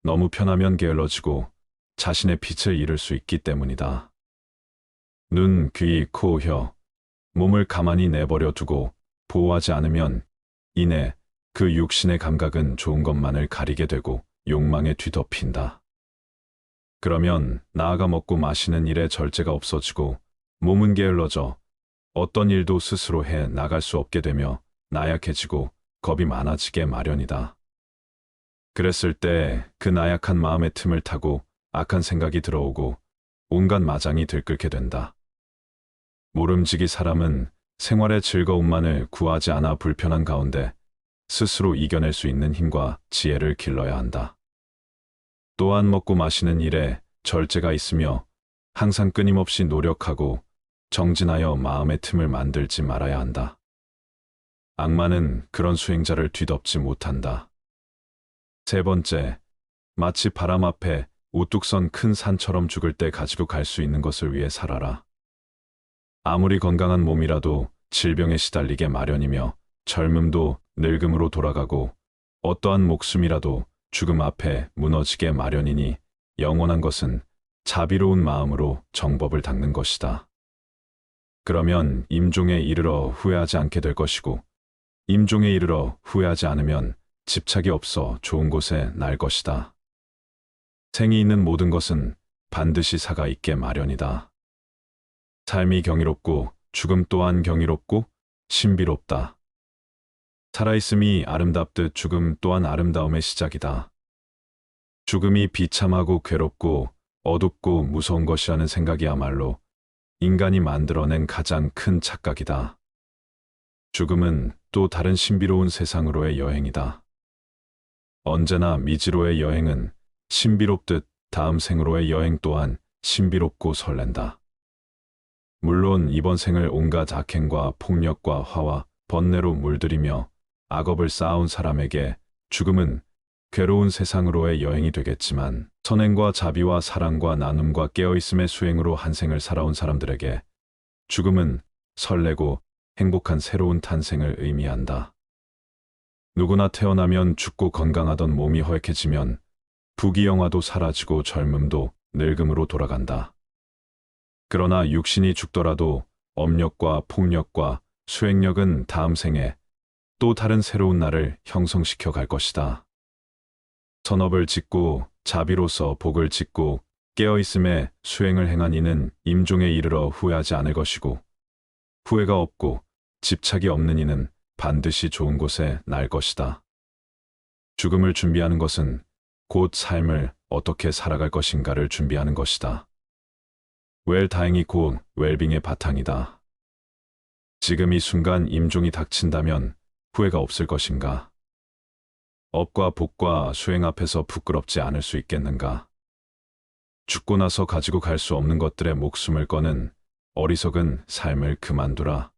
너무 편하면 게을러지고 자신의 빛을 잃을 수 있기 때문이다. 눈, 귀, 코, 혀, 몸을 가만히 내버려 두고 보호하지 않으면 이내 그 육신의 감각은 좋은 것만을 가리게 되고 욕망에 뒤덮인다. 그러면 나아가 먹고 마시는 일에 절제가 없어지고 몸은 게을러져 어떤 일도 스스로 해 나갈 수 없게 되며 나약해지고 겁이 많아지게 마련이다. 그랬을 때 그 나약한 마음의 틈을 타고 악한 생각이 들어오고 온갖 마장이 들끓게 된다. 모름지기 사람은 생활의 즐거움만을 구하지 않아 불편한 가운데 스스로 이겨낼 수 있는 힘과 지혜를 길러야 한다. 또한 먹고 마시는 일에 절제가 있으며 항상 끊임없이 노력하고 정진하여 마음의 틈을 만들지 말아야 한다. 악마는 그런 수행자를 뒤덮지 못한다. 세 번째, 마치 바람 앞에 우뚝 선 큰 산처럼 죽을 때 가지고 갈 수 있는 것을 위해 살아라. 아무리 건강한 몸이라도 질병에 시달리게 마련이며 젊음도 늙음으로 돌아가고 어떠한 목숨이라도 죽음 앞에 무너지게 마련이니 영원한 것은 자비로운 마음으로 정법을 닦는 것이다. 그러면 임종에 이르러 후회하지 않게 될 것이고 임종에 이르러 후회하지 않으면 집착이 없어 좋은 곳에 날 것이다. 생이 있는 모든 것은 반드시 사가 있게 마련이다. 삶이 경이롭고 죽음 또한 경이롭고 신비롭다. 살아있음이 아름답듯 죽음 또한 아름다움의 시작이다. 죽음이 비참하고 괴롭고 어둡고 무서운 것이라는 생각이야말로 인간이 만들어낸 가장 큰 착각이다. 죽음은 또 다른 신비로운 세상으로의 여행이다. 언제나 미지로의 여행은 신비롭듯 다음 생으로의 여행 또한 신비롭고 설렌다. 물론 이번 생을 온갖 악행과 폭력과 화와 번뇌로 물들이며 악업을 쌓아온 사람에게 죽음은 괴로운 세상으로의 여행이 되겠지만, 선행과 자비와 사랑과 나눔과 깨어있음의 수행으로 한 생을 살아온 사람들에게 죽음은 설레고 행복한 새로운 탄생을 의미한다. 누구나 태어나면 죽고 건강하던 몸이 허약해지면 부귀영화도 사라지고 젊음도 늙음으로 돌아간다. 그러나 육신이 죽더라도 업력과 폭력과 수행력은 다음 생에 또 다른 새로운 나를 형성시켜 갈 것이다. 선업을 짓고 자비로서 복을 짓고 깨어있음에 수행을 행한 이는 임종에 이르러 후회하지 않을 것이고, 후회가 없고 집착이 없는 이는 반드시 좋은 곳에 날 것이다. 죽음을 준비하는 것은 곧 삶을 어떻게 살아갈 것인가를 준비하는 것이다. 웰다잉이 곧 웰빙의 바탕이다. 지금 이 순간 임종이 닥친다면 후회가 없을 것인가? 업과 복과 수행 앞에서 부끄럽지 않을 수 있겠는가? 죽고 나서 가지고 갈 수 없는 것들에 목숨을 거는 어리석은 삶을 그만두라.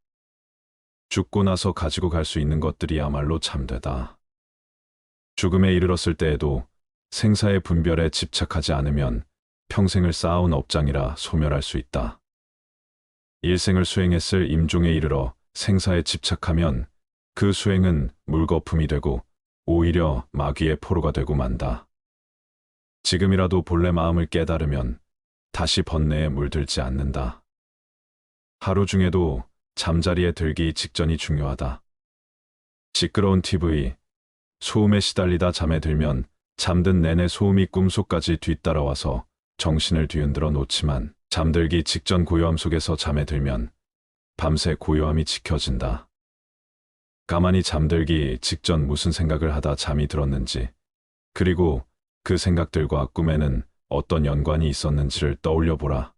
죽고 나서 가지고 갈 수 있는 것들이야말로 참되다. 죽음에 이르렀을 때에도 생사의 분별에 집착하지 않으면 평생을 쌓아온 업장이라 소멸할 수 있다. 일생을 수행했을 임종에 이르러 생사에 집착하면 그 수행은 물거품이 되고 오히려 마귀의 포로가 되고 만다. 지금이라도 본래 마음을 깨달으면 다시 번뇌에 물들지 않는다. 하루 중에도 잠자리에 들기 직전이 중요하다. 시끄러운 TV, 소음에 시달리다 잠에 들면 잠든 내내 소음이 꿈속까지 뒤따라와서 정신을 뒤흔들어 놓지만, 잠들기 직전 고요함 속에서 잠에 들면 밤새 고요함이 지켜진다. 가만히 잠들기 직전 무슨 생각을 하다 잠이 들었는지, 그리고 그 생각들과 꿈에는 어떤 연관이 있었는지를 떠올려 보라.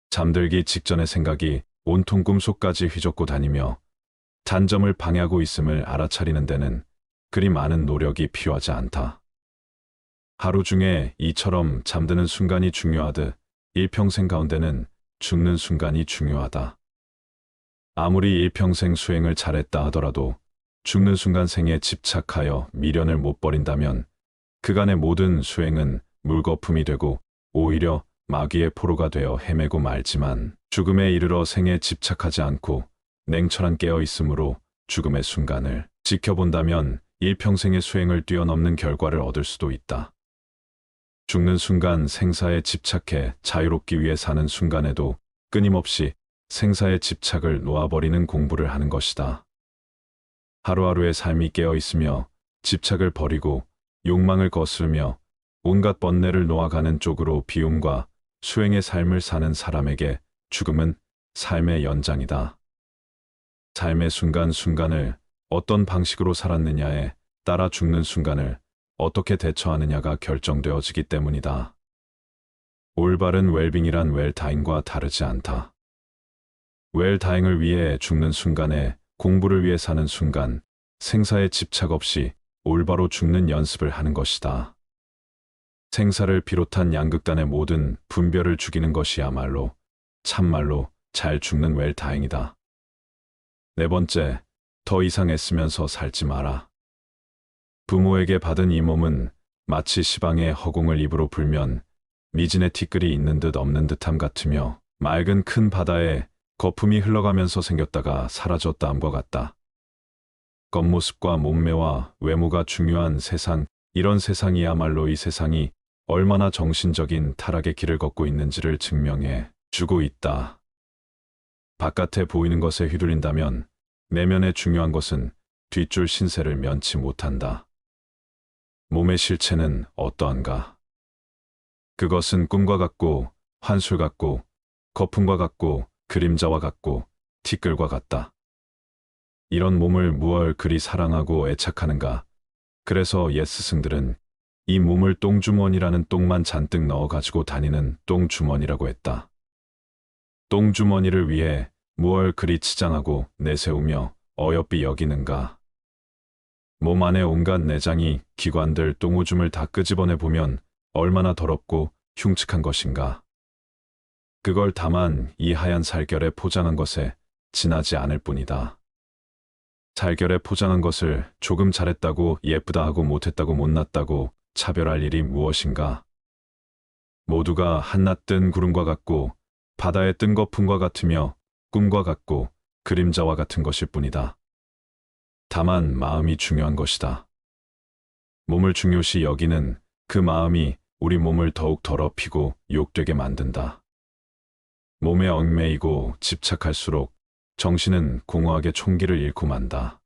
잠들기 직전의 생각이 온통 꿈속까지 휘젓고 다니며 단점을 방해하고 있음을 알아차리는 데는 그리 많은 노력이 필요하지 않다. 하루 중에 이처럼 잠드는 순간이 중요하듯 일평생 가운데는 죽는 순간이 중요하다. 아무리 일평생 수행을 잘했다 하더라도 죽는 순간 생에 집착하여 미련을 못 버린다면 그간의 모든 수행은 물거품이 되고 오히려 마귀의 포로가 되어 헤매고 말지만, 죽음에 이르러 생에 집착하지 않고 냉철한 깨어있음으로 죽음의 순간을 지켜본다면 일평생의 수행을 뛰어넘는 결과를 얻을 수도 있다. 죽는 순간 생사에 집착해 자유롭기 위해 사는 순간에도 끊임없이 생사의 집착을 놓아버리는 공부를 하는 것이다. 하루하루의 삶이 깨어있으며 집착을 버리고 욕망을 거스르며 온갖 번뇌를 놓아가는 쪽으로 비움과 수행의 삶을 사는 사람에게 죽음은 삶의 연장이다. 삶의 순간순간을 어떤 방식으로 살았느냐에 따라 죽는 순간을 어떻게 대처하느냐가 결정되어지기 때문이다. 올바른 웰빙이란 웰다잉과 다르지 않다. 웰다잉을 위해 죽는 순간에 공부를 위해 사는 순간, 생사에 집착 없이 올바로 죽는 연습을 하는 것이다. 생사를 비롯한 양극단의 모든 분별을 죽이는 것이야말로 참말로 잘 죽는 웰다잉이다. 네 번째, 더 이상 애쓰면서 살지 마라. 부모에게 받은 이 몸은 마치 시방의 허공을 입으로 불면 미진의 티끌이 있는 듯 없는 듯함 같으며 맑은 큰 바다에 거품이 흘러가면서 생겼다가 사라졌다함과 같다. 겉모습과 몸매와 외모가 중요한 세상, 이런 세상이야말로 이 세상이 얼마나 정신적인 타락의 길을 걷고 있는지를 증명해 주고 있다. 바깥에 보이는 것에 휘둘린다면 내면에 중요한 것은 뒷줄 신세를 면치 못한다. 몸의 실체는 어떠한가? 그것은 꿈과 같고 환술 같고 거품과 같고 그림자와 같고 티끌과 같다. 이런 몸을 무얼 그리 사랑하고 애착하는가? 그래서 옛 스승들은 이 몸을 똥주머니라는 똥만 잔뜩 넣어 가지고 다니는 똥주머니라고 했다. 똥주머니를 위해 무얼 그리 치장하고 내세우며 어여삐 여기는가? 몸 안의 온갖 내장이 기관들 똥오줌을 다 끄집어내 보면 얼마나 더럽고 흉측한 것인가? 그걸 다만 이 하얀 살결에 포장한 것에 지나지 않을 뿐이다. 살결에 포장한 것을 조금 잘했다고 예쁘다 하고 못했다고 못났다고 차별할 일이 무엇인가? 모두가 한낮 뜬 구름과 같고 바다에 뜬 거품과 같으며 꿈과 같고 그림자와 같은 것일 뿐이다. 다만 마음이 중요한 것이다. 몸을 중요시 여기는 그 마음이 우리 몸을 더욱 더럽히고 욕되게 만든다. 몸에 얽매이고 집착할수록 정신은 공허하게 총기를 잃고 만다.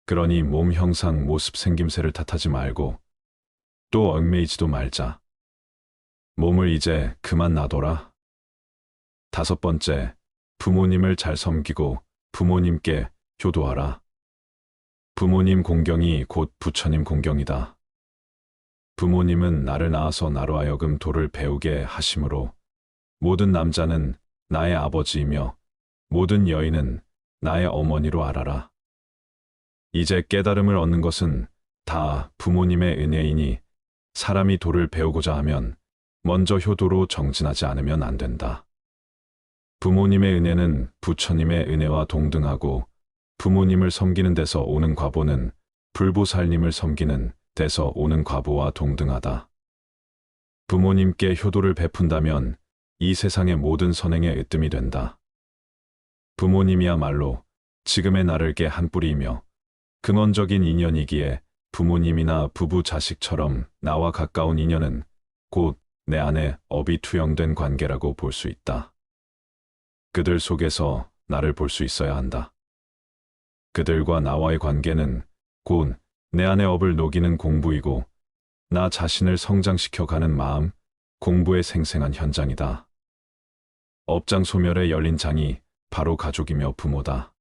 그러니 몸 형상 모습 생김새를 탓하지 말고 또 얽매이지도 말자. 몸을 이제 그만 놔둬라. 5번째, 부모님을 잘 섬기고 부모님께 효도하라. 부모님 공경이 곧 부처님 공경이다. 부모님은 나를 낳아서 나로 하여금 도를 배우게 하심으로 모든 남자는 나의 아버지이며 모든 여인은 나의 어머니로 알아라. 이제 깨달음을 얻는 것은 다 부모님의 은혜이니 사람이 도를 배우고자 하면 먼저 효도로 정진하지 않으면 안 된다. 부모님의 은혜는 부처님의 은혜와 동등하고 부모님을 섬기는 데서 오는 과보는 불보살님을 섬기는 데서 오는 과보와 동등하다. 부모님께 효도를 베푼다면 이 세상의 모든 선행에 으뜸이 된다. 부모님이야말로 지금의 나를 개 한 뿌리이며 근원적인 인연이기에 부모님이나 부부 자식처럼 나와 가까운 인연은 곧 내 안에 업이 투영된 관계라고 볼 수 있다. 그들 속에서 나를 볼 수 있어야 한다. 그들과 나와의 관계는 곧 내 안에 업을 녹이는 공부이고 나 자신을 성장시켜가는 마음, 공부의 생생한 현장이다. 업장 소멸에 열린 장이 바로 가족이며 부모다.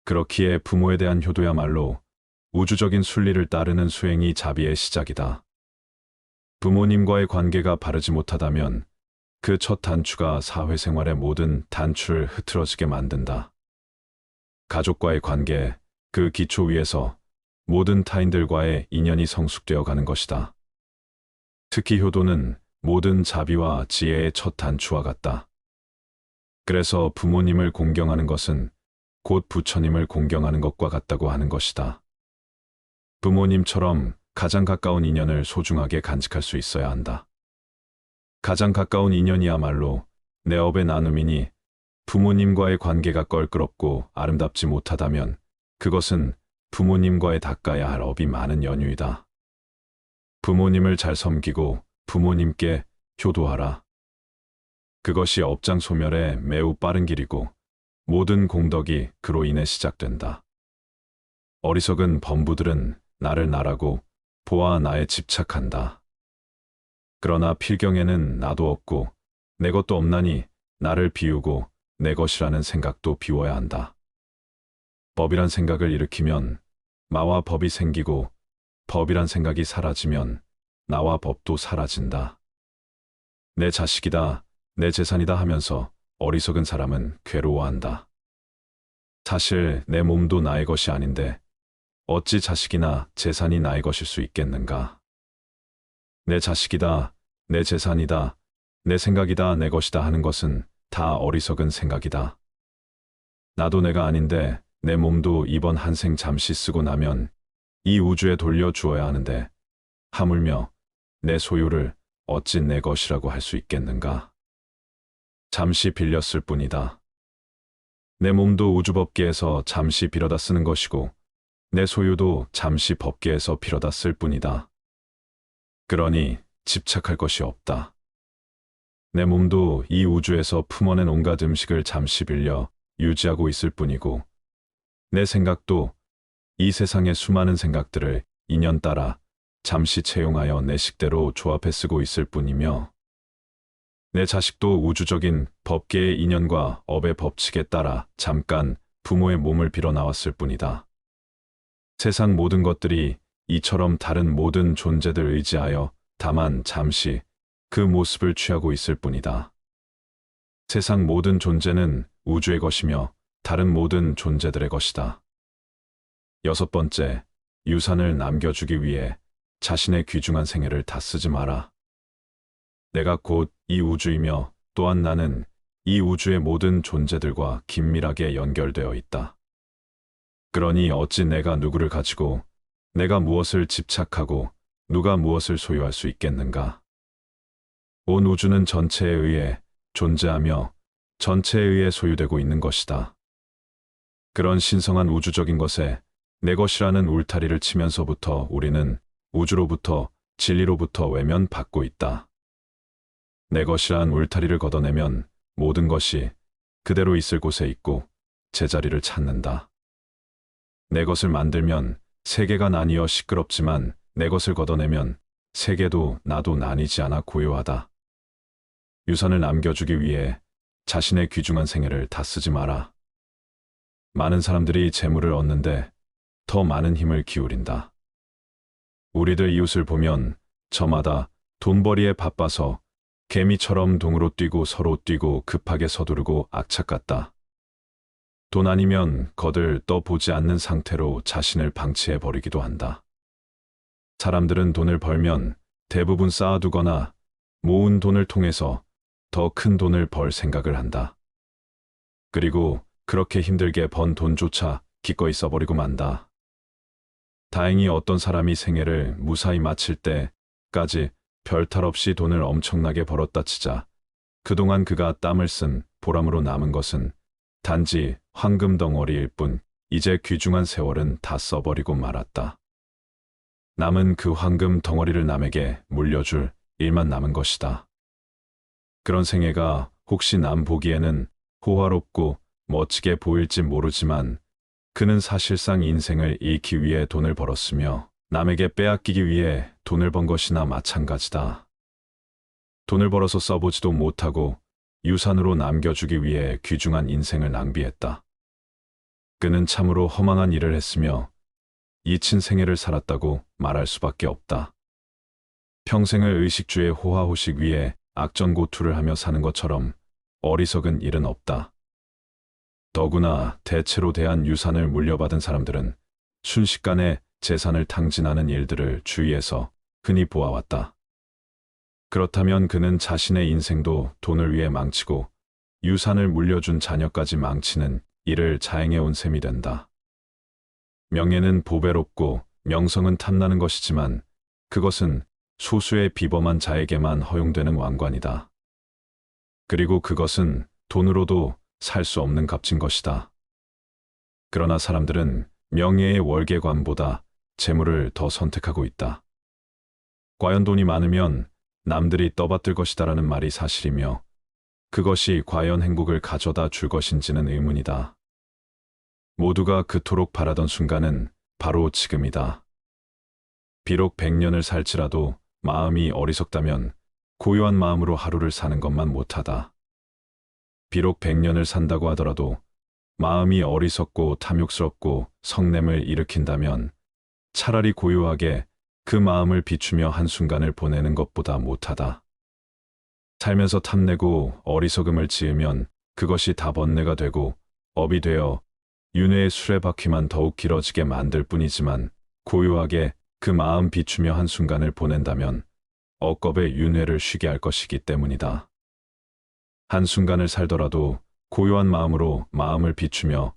그렇기에 부모에 대한 효도야말로 우주적인 순리를 따르는 수행이 자비의 시작이다. 부모님과의 관계가 바르지 못하다면 그 첫 단추가 사회생활의 모든 단추를 흐트러지게 만든다. 가족과의 관계, 그 기초 위에서 모든 타인들과의 인연이 성숙되어 가는 것이다. 특히 효도는 모든 자비와 지혜의 첫 단추와 같다. 그래서 부모님을 공경하는 것은 곧 부처님을 공경하는 것과 같다고 하는 것이다. 부모님처럼 가장 가까운 인연을 소중하게 간직할 수 있어야 한다. 가장 가까운 인연이야말로 내 업의 나눔이니 부모님과의 관계가 껄끄럽고 아름답지 못하다면 그것은 부모님과의 닦아야 할 업이 많은 연유이다. 부모님을 잘 섬기고 부모님께 효도하라. 그것이 업장 소멸의 매우 빠른 길이고 모든 공덕이 그로 인해 시작된다. 어리석은 범부들은 나를 나라고 보아 나에 집착한다. 그러나 필경에는 나도 없고 내 것도 없나니 나를 비우고 내 것이라는 생각도 비워야 한다. 법이란 생각을 일으키면 마와 법이 생기고 법이란 생각이 사라지면 나와 법도 사라진다. 내 자식이다, 내 재산이다 하면서 어리석은 사람은 괴로워한다. 사실 내 몸도 나의 것이 아닌데 어찌 자식이나 재산이 나의 것일 수 있겠는가? 내 자식이다, 내 재산이다, 내 생각이다, 내 것이다 하는 것은 다 어리석은 생각이다. 나도 내가 아닌데 내 몸도 이번 한 생 잠시 쓰고 나면 이 우주에 돌려주어야 하는데 하물며 내 소유를 어찌 내 것이라고 할 수 있겠는가? 잠시 빌렸을 뿐이다. 내 몸도 우주법계에서 잠시 빌어다 쓰는 것이고 내 소유도 잠시 법계에서 빌어다 쓸 뿐이다. 그러니 집착할 것이 없다. 내 몸도 이 우주에서 품어낸 온갖 음식을 잠시 빌려 유지하고 있을 뿐이고 내 생각도 이 세상의 수많은 생각들을 인연 따라 잠시 채용하여 내 식대로 조합해 쓰고 있을 뿐이며 내 자식도 우주적인 법계의 인연과 업의 법칙에 따라 잠깐 부모의 몸을 빌어 나왔을 뿐이다. 세상 모든 것들이 이처럼 다른 모든 존재들 의지하여 다만 잠시 그 모습을 취하고 있을 뿐이다. 세상 모든 존재는 우주의 것이며 다른 모든 존재들의 것이다. 6번째, 유산을 남겨주기 위해 자신의 귀중한 생애를 다 쓰지 마라. 내가 곧 이 우주이며 또한 나는 이 우주의 모든 존재들과 긴밀하게 연결되어 있다. 그러니 어찌 내가 누구를 가지고 내가 무엇을 집착하고 누가 무엇을 소유할 수 있겠는가? 온 우주는 전체에 의해 존재하며 전체에 의해 소유되고 있는 것이다. 그런 신성한 우주적인 것에 내 것이라는 울타리를 치면서부터 우리는 우주로부터 진리로부터 외면받고 있다. 내 것이란 울타리를 걷어내면 모든 것이 그대로 있을 곳에 있고 제자리를 찾는다. 내 것을 만들면 세계가 나뉘어 시끄럽지만 내 것을 걷어내면 세계도 나도 나뉘지 않아 고요하다. 유산을 남겨주기 위해 자신의 귀중한 생애를 다 쓰지 마라. 많은 사람들이 재물을 얻는데 더 많은 힘을 기울인다. 우리들 이웃을 보면 저마다 돈벌이에 바빠서 개미처럼 동으로 뛰고 서로 뛰고 급하게 서두르고 악착 같다. 돈 아니면 거들 떠보지 않는 상태로 자신을 방치해 버리기도 한다. 사람들은 돈을 벌면 대부분 쌓아두거나 모은 돈을 통해서 더 큰 돈을 벌 생각을 한다. 그리고 그렇게 힘들게 번 돈조차 기꺼이 써버리고 만다. 다행히 어떤 사람이 생애를 무사히 마칠 때까지 별탈 없이 돈을 엄청나게 벌었다 치자 그동안 그가 땀을 쓴 보람으로 남은 것은 단지 황금 덩어리일 뿐 이제 귀중한 세월은 다 써버리고 말았다. 남은 그 황금 덩어리를 남에게 물려줄 일만 남은 것이다. 그런 생애가 혹시 남 보기에는 호화롭고 멋지게 보일지 모르지만 그는 사실상 인생을 잃기 위해 돈을 벌었으며 남에게 빼앗기기 위해 돈을 번 것이나 마찬가지다. 돈을 벌어서 써보지도 못하고 유산으로 남겨주기 위해 귀중한 인생을 낭비했다. 그는 참으로 허망한 일을 했으며 잊힌 생애를 살았다고 말할 수밖에 없다. 평생을 의식주의 호화호식 위에 악전고투를 하며 사는 것처럼 어리석은 일은 없다. 더구나 대체로 대한 유산을 물려받은 사람들은 순식간에 재산을 탕진하는 일들을 주위에서 흔히 보아왔다. 그렇다면 그는 자신의 인생도 돈을 위해 망치고 유산을 물려준 자녀까지 망치는 일을 자행해온 셈이 된다. 명예는 보배롭고 명성은 탐나는 것이지만 그것은 소수의 비범한 자에게만 허용되는 왕관이다. 그리고 그것은 돈으로도 살 수 없는 값진 것이다. 그러나 사람들은 명예의 월계관보다 재물을 더 선택하고 있다. 과연 돈이 많으면 남들이 떠받들 것이다라는 말이 사실이며 그것이 과연 행복을 가져다 줄 것인지는 의문이다. 모두가 그토록 바라던 순간은 바로 지금이다. 비록 100년을 살지라도 마음이 어리석다면 고요한 마음으로 하루를 사는 것만 못하다. 비록 100년을 산다고 하더라도 마음이 어리석고 탐욕스럽고 성냄을 일으킨다면 차라리 고요하게 그 마음을 비추며 한순간을 보내는 것보다 못하다. 살면서 탐내고 어리석음을 지으면 그것이 다 번뇌가 되고 업이 되어 윤회의 수레바퀴만 더욱 길어지게 만들 뿐이지만 고요하게 그 마음 비추며 한순간을 보낸다면 억겁의 윤회를 쉬게 할 것이기 때문이다. 한순간을 살더라도 고요한 마음으로 마음을 비추며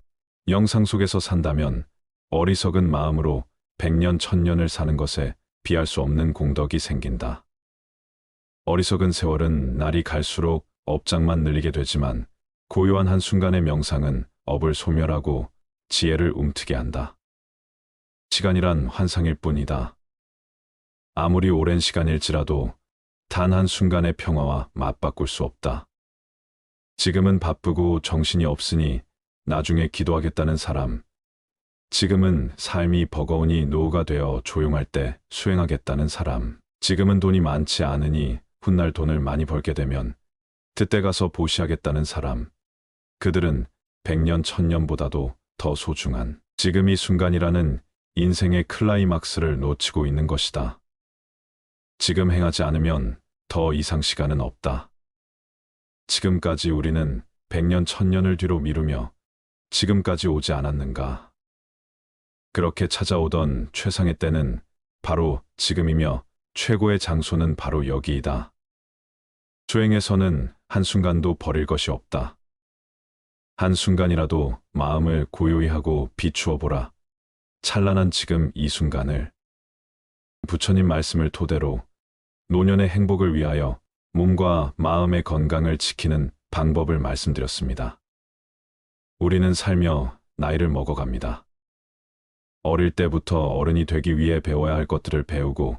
영상 속에서 산다면 어리석은 마음으로 100년 1000년을 사는 것에 비할 수 없는 공덕이 생긴다. 어리석은 세월은 날이 갈수록 업장만 늘리게 되지만 고요한 한순간의 명상은 업을 소멸하고 지혜를 움트게 한다. 시간이란 환상일 뿐이다. 아무리 오랜 시간일지라도 단 한순간의 평화와 맞바꿀 수 없다. 지금은 바쁘고 정신이 없으니 나중에 기도하겠다는 사람, 지금은 삶이 버거우니 노후가 되어 조용할 때 수행하겠다는 사람, 지금은 돈이 많지 않으니 훗날 돈을 많이 벌게 되면 그때 가서 보시하겠다는 사람, 그들은 100년 1000년보다도 더 소중한 지금 이 순간이라는 인생의 클라이막스를 놓치고 있는 것이다. 지금 행하지 않으면 더 이상 시간은 없다. 지금까지 우리는 100년 1000년을 뒤로 미루며 지금까지 오지 않았는가. 그렇게 찾아오던 최상의 때는 바로 지금이며 최고의 장소는 바로 여기이다. 수행에서는 한순간도 버릴 것이 없다. 한순간이라도 마음을 고요히 하고 비추어 보라. 찬란한 지금 이 순간을. 부처님 말씀을 토대로 노년의 행복을 위하여 몸과 마음의 건강을 지키는 방법을 말씀드렸습니다. 우리는 살며 나이를 먹어갑니다. 어릴 때부터 어른이 되기 위해 배워야 할 것들을 배우고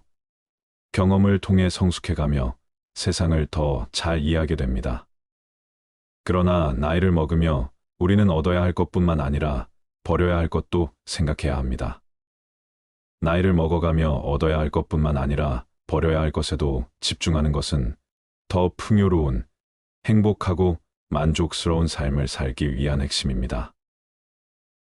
경험을 통해 성숙해가며 세상을 더 잘 이해하게 됩니다. 그러나 나이를 먹으며 우리는 얻어야 할 것뿐만 아니라 버려야 할 것도 생각해야 합니다. 나이를 먹어가며 얻어야 할 것뿐만 아니라 버려야 할 것에도 집중하는 것은 더 풍요로운, 행복하고 만족스러운 삶을 살기 위한 핵심입니다.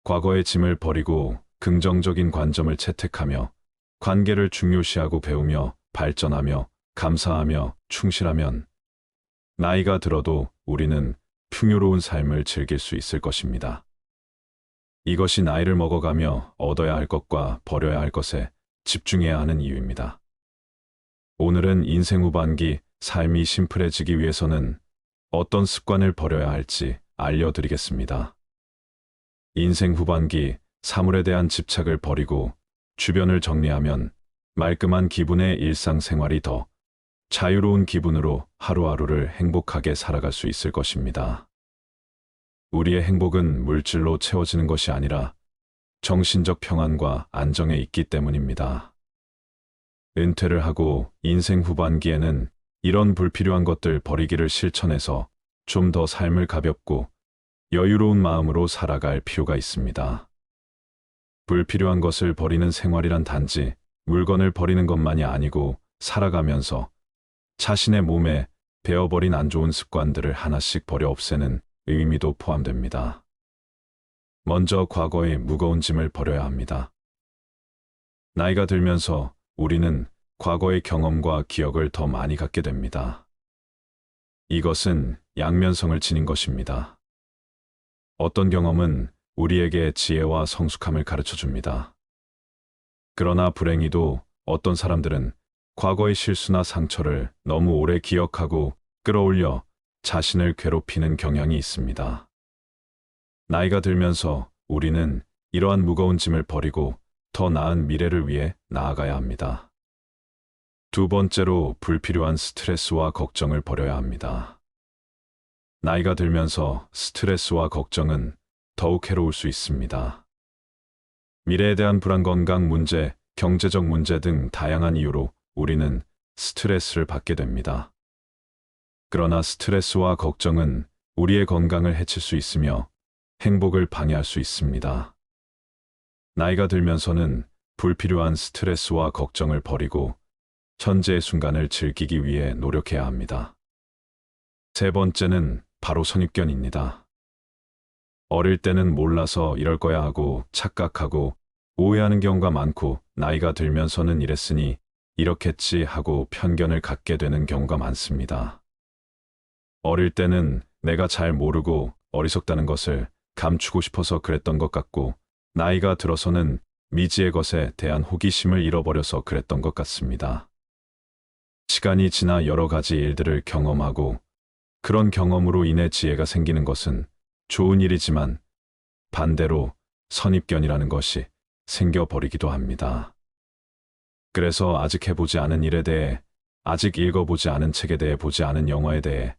과거의 짐을 버리고 긍정적인 관점을 채택하며 관계를 중요시하고 배우며 발전하며 감사하며 충실하면 나이가 들어도 우리는 풍요로운 삶을 즐길 수 있을 것입니다. 이것이 나이를 먹어가며 얻어야 할 것과 버려야 할 것에 집중해야 하는 이유입니다. 오늘은 인생 후반기 삶이 심플해지기 위해서는 어떤 습관을 버려야 할지 알려드리겠습니다. 인생 후반기 사물에 대한 집착을 버리고 주변을 정리하면 말끔한 기분의 일상생활이 더 자유로운 기분으로 하루하루를 행복하게 살아갈 수 있을 것입니다. 우리의 행복은 물질로 채워지는 것이 아니라 정신적 평안과 안정에 있기 때문입니다. 은퇴를 하고 인생 후반기에는 이런 불필요한 것들 버리기를 실천해서 좀 더 삶을 가볍고 여유로운 마음으로 살아갈 필요가 있습니다. 불필요한 것을 버리는 생활이란 단지 물건을 버리는 것만이 아니고 살아가면서 자신의 몸에 배어버린 안 좋은 습관들을 하나씩 버려 없애는 의미도 포함됩니다. 먼저 과거의 무거운 짐을 버려야 합니다. 나이가 들면서 우리는 과거의 경험과 기억을 더 많이 갖게 됩니다. 이것은 양면성을 지닌 것입니다. 어떤 경험은 우리에게 지혜와 성숙함을 가르쳐 줍니다. 그러나 불행히도 어떤 사람들은 과거의 실수나 상처를 너무 오래 기억하고 끌어올려 자신을 괴롭히는 경향이 있습니다. 나이가 들면서 우리는 이러한 무거운 짐을 버리고 더 나은 미래를 위해 나아가야 합니다. 두 번째로 불필요한 스트레스와 걱정을 버려야 합니다. 나이가 들면서 스트레스와 걱정은 더욱 해로울 수 있습니다. 미래에 대한 불안, 건강 문제, 경제적 문제 등 다양한 이유로 우리는 스트레스를 받게 됩니다. 그러나 스트레스와 걱정은 우리의 건강을 해칠 수 있으며 행복을 방해할 수 있습니다. 나이가 들면서는 불필요한 스트레스와 걱정을 버리고 현재의 순간을 즐기기 위해 노력해야 합니다. 세 번째는 바로 선입견입니다. 어릴 때는 몰라서 이럴 거야 하고 착각하고 오해하는 경우가 많고 나이가 들면서는 이랬으니 이렇겠지 하고 편견을 갖게 되는 경우가 많습니다. 어릴 때는 내가 잘 모르고 어리석다는 것을 감추고 싶어서 그랬던 것 같고 나이가 들어서는 미지의 것에 대한 호기심을 잃어버려서 그랬던 것 같습니다. 시간이 지나 여러 가지 일들을 경험하고 그런 경험으로 인해 지혜가 생기는 것은 좋은 일이지만 반대로 선입견이라는 것이 생겨버리기도 합니다. 그래서 아직 해보지 않은 일에 대해, 아직 읽어보지 않은 책에 대해, 보지 않은 영화에 대해,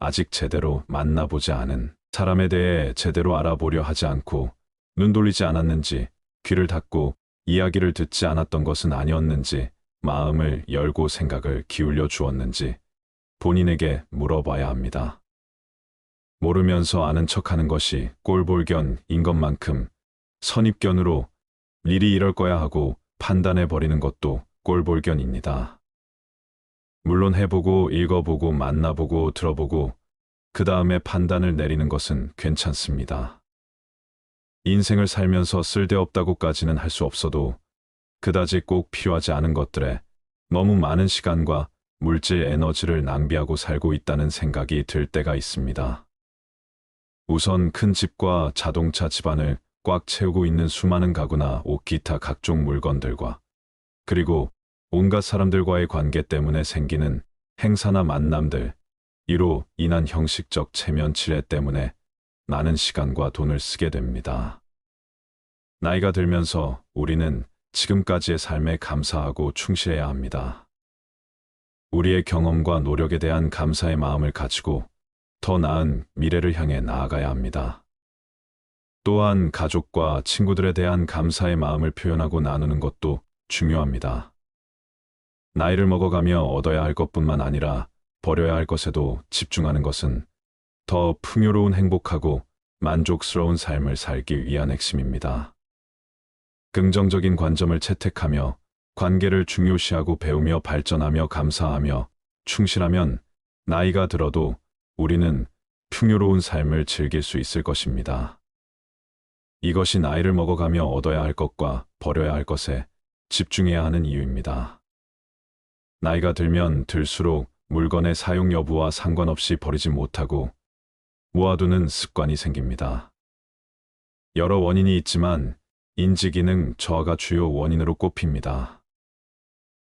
아직 제대로 만나보지 않은 사람에 대해 제대로 알아보려 하지 않고 눈 돌리지 않았는지, 귀를 닫고 이야기를 듣지 않았던 것은 아니었는지, 마음을 열고 생각을 기울여 주었는지 본인에게 물어봐야 합니다. 모르면서 아는 척하는 것이 꼴볼견인 것만큼 선입견으로 일이 이럴 거야 하고 판단해버리는 것도 꼴볼견입니다. 물론 해보고 읽어보고 만나보고 들어보고 그 다음에 판단을 내리는 것은 괜찮습니다. 인생을 살면서 쓸데없다고까지는 할 수 없어도 그다지 꼭 필요하지 않은 것들에 너무 많은 시간과 물질 에너지를 낭비하고 살고 있다는 생각이 들 때가 있습니다. 우선 큰 집과 자동차 집안을 꽉 채우고 있는 수많은 가구나 옷, 기타 각종 물건들과 그리고 온갖 사람들과의 관계 때문에 생기는 행사나 만남들, 이로 인한 형식적 체면 칠해 때문에 많은 시간과 돈을 쓰게 됩니다. 나이가 들면서 우리는 지금까지의 삶에 감사하고 충실해야 합니다. 우리의 경험과 노력에 대한 감사의 마음을 가지고 더 나은 미래를 향해 나아가야 합니다. 또한 가족과 친구들에 대한 감사의 마음을 표현하고 나누는 것도 중요합니다. 나이를 먹어가며 얻어야 할 것뿐만 아니라 버려야 할 것에도 집중하는 것은 더 풍요로운 행복하고 만족스러운 삶을 살기 위한 핵심입니다. 긍정적인 관점을 채택하며 관계를 중요시하고 배우며 발전하며 감사하며 충실하면 나이가 들어도 우리는 풍요로운 삶을 즐길 수 있을 것입니다. 이것이 나이를 먹어가며 얻어야 할 것과 버려야 할 것에 집중해야 하는 이유입니다. 나이가 들면 들수록 물건의 사용 여부와 상관없이 버리지 못하고 모아두는 습관이 생깁니다. 여러 원인이 있지만 인지기능 저하가 주요 원인으로 꼽힙니다.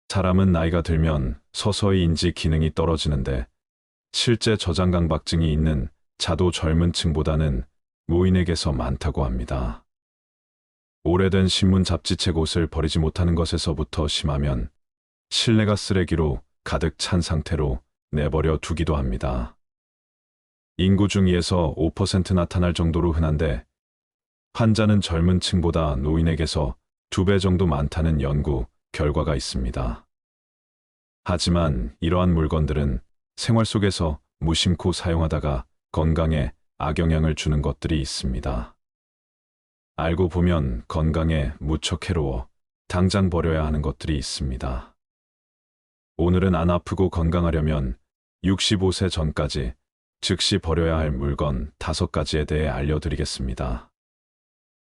사람은 나이가 들면 서서히 인지 기능이 떨어지는데 실제 저장 강박증이 있는 자도 젊은 층보다는 노인에게서 많다고 합니다. 오래된 신문 잡지책 옷을 버리지 못하는 것에서부터 심하면 실내가 쓰레기로 가득 찬 상태로 내버려 두기도 합니다. 인구 중 2에서 5% 나타날 정도로 흔한데 환자는 젊은 층보다 노인에게서 2배 정도 많다는 연구 결과가 있습니다. 하지만 이러한 물건들은 생활 속에서 무심코 사용하다가 건강에 악영향을 주는 것들이 있습니다. 알고 보면 건강에 무척 해로워 당장 버려야 하는 것들이 있습니다. 오늘은 안 아프고 건강하려면 65세 전까지 즉시 버려야 할 물건 5가지에 대해 알려드리겠습니다.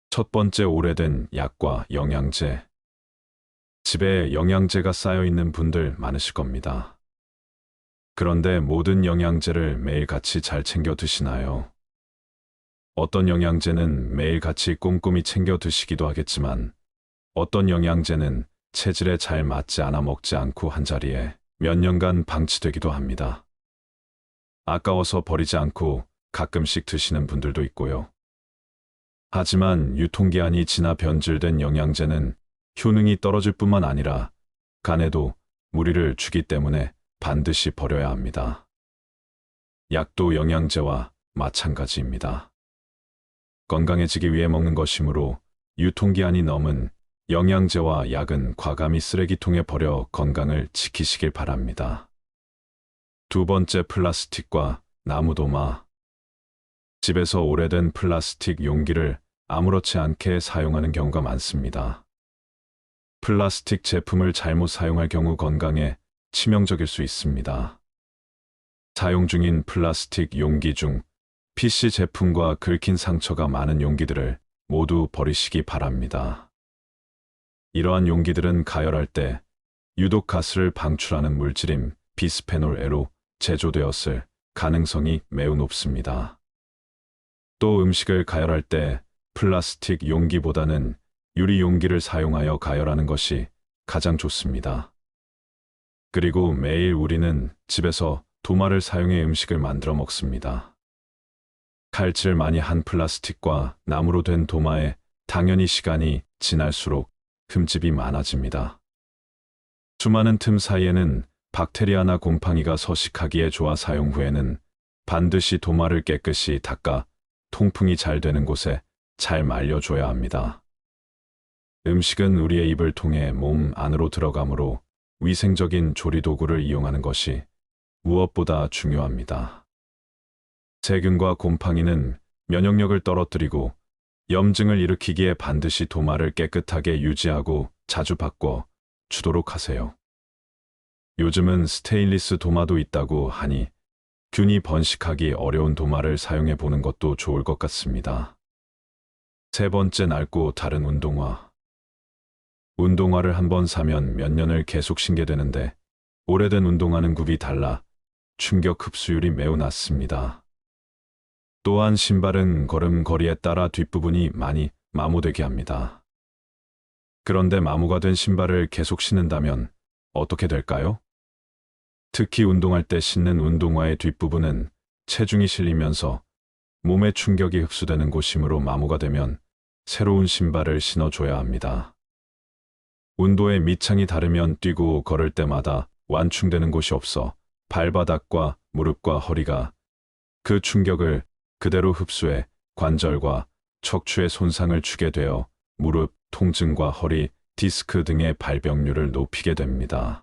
첫 번째, 오래된 약과 영양제. 집에 영양제가 쌓여 있는 분들 많으실 겁니다. 그런데 모든 영양제를 매일같이 잘 챙겨 드시나요? 어떤 영양제는 매일같이 꼼꼼히 챙겨 드시기도 하겠지만 어떤 영양제는 체질에 잘 맞지 않아 먹지 않고 한자리에 몇 년간 방치되기도 합니다. 아까워서 버리지 않고 가끔씩 드시는 분들도 있고요. 하지만 유통기한이 지나 변질된 영양제는 효능이 떨어질 뿐만 아니라 간에도 무리를 주기 때문에 반드시 버려야 합니다. 약도 영양제와 마찬가지입니다. 건강해지기 위해 먹는 것이므로 유통기한이 넘은 영양제와 약은 과감히 쓰레기통에 버려 건강을 지키시길 바랍니다. 두 번째, 플라스틱과 나무도마. 집에서 오래된 플라스틱 용기를 아무렇지 않게 사용하는 경우가 많습니다. 플라스틱 제품을 잘못 사용할 경우 건강에 치명적일 수 있습니다. 사용 중인 플라스틱 용기 중 PC 제품과 긁힌 상처가 많은 용기들을 모두 버리시기 바랍니다. 이러한 용기들은 가열할 때 유독 가스를 방출하는 물질인 비스페놀 A로 제조되었을 가능성이 매우 높습니다. 또 음식을 가열할 때 플라스틱 용기보다는 유리 용기를 사용하여 가열하는 것이 가장 좋습니다. 그리고 매일 우리는 집에서 도마를 사용해 음식을 만들어 먹습니다. 칼질 많이 한 플라스틱과 나무로 된 도마에 당연히 시간이 지날수록 흠집이 많아집니다. 수많은 틈 사이에는 박테리아나 곰팡이가 서식하기에 좋아 사용 후에는 반드시 도마를 깨끗이 닦아 통풍이 잘 되는 곳에 잘 말려줘야 합니다. 음식은 우리의 입을 통해 몸 안으로 들어가므로 위생적인 조리도구를 이용하는 것이 무엇보다 중요합니다. 세균과 곰팡이는 면역력을 떨어뜨리고 염증을 일으키기에 반드시 도마를 깨끗하게 유지하고 자주 바꿔 주도록 하세요. 요즘은 스테인리스 도마도 있다고 하니 균이 번식하기 어려운 도마를 사용해 보는 것도 좋을 것 같습니다. 세 번째, 낡고 다른 운동화. 운동화를 한번 사면 몇 년을 계속 신게 되는데 오래된 운동화는 굽이 달라 충격 흡수율이 매우 낮습니다. 또한 신발은 걸음걸이에 따라 뒷부분이 많이 마모되게 합니다. 그런데 마모가 된 신발을 계속 신는다면 어떻게 될까요? 특히 운동할 때 신는 운동화의 뒷부분은 체중이 실리면서 몸의 충격이 흡수되는 곳이므로 마모가 되면 새로운 신발을 신어줘야 합니다. 운도의 밑창이 다르면 뛰고 걸을 때마다 완충되는 곳이 없어 발바닥과 무릎과 허리가 그 충격을 그대로 흡수해 관절과 척추에 손상을 주게 되어 무릎, 통증과 허리, 디스크 등의 발병률을 높이게 됩니다.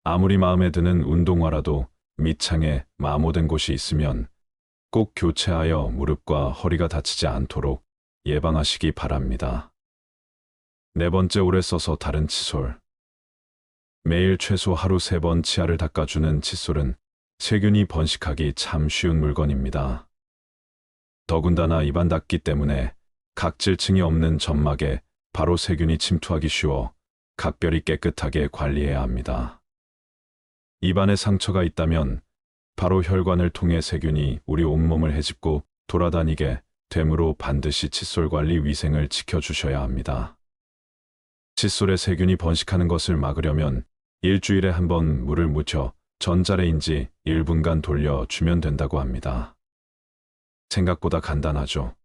아무리 마음에 드는 운동화라도 밑창에 마모된 곳이 있으면 꼭 교체하여 무릎과 허리가 다치지 않도록 예방하시기 바랍니다. 네 번째, 오래 써서 다른 칫솔. 매일 최소 하루 3번 치아를 닦아주는 칫솔은 세균이 번식하기 참 쉬운 물건입니다. 더군다나 입안 닦기 때문에 각질층이 없는 점막에 바로 세균이 침투하기 쉬워 각별히 깨끗하게 관리해야 합니다. 입안에 상처가 있다면 바로 혈관을 통해 세균이 우리 온몸을 헤집고 돌아다니게 되므로 반드시 칫솔 관리 위생을 지켜주셔야 합니다. 칫솔에 세균이 번식하는 것을 막으려면 일주일에 한 번 물을 묻혀 전자레인지 1분간 돌려주면 된다고 합니다. 생각보다 간단하죠.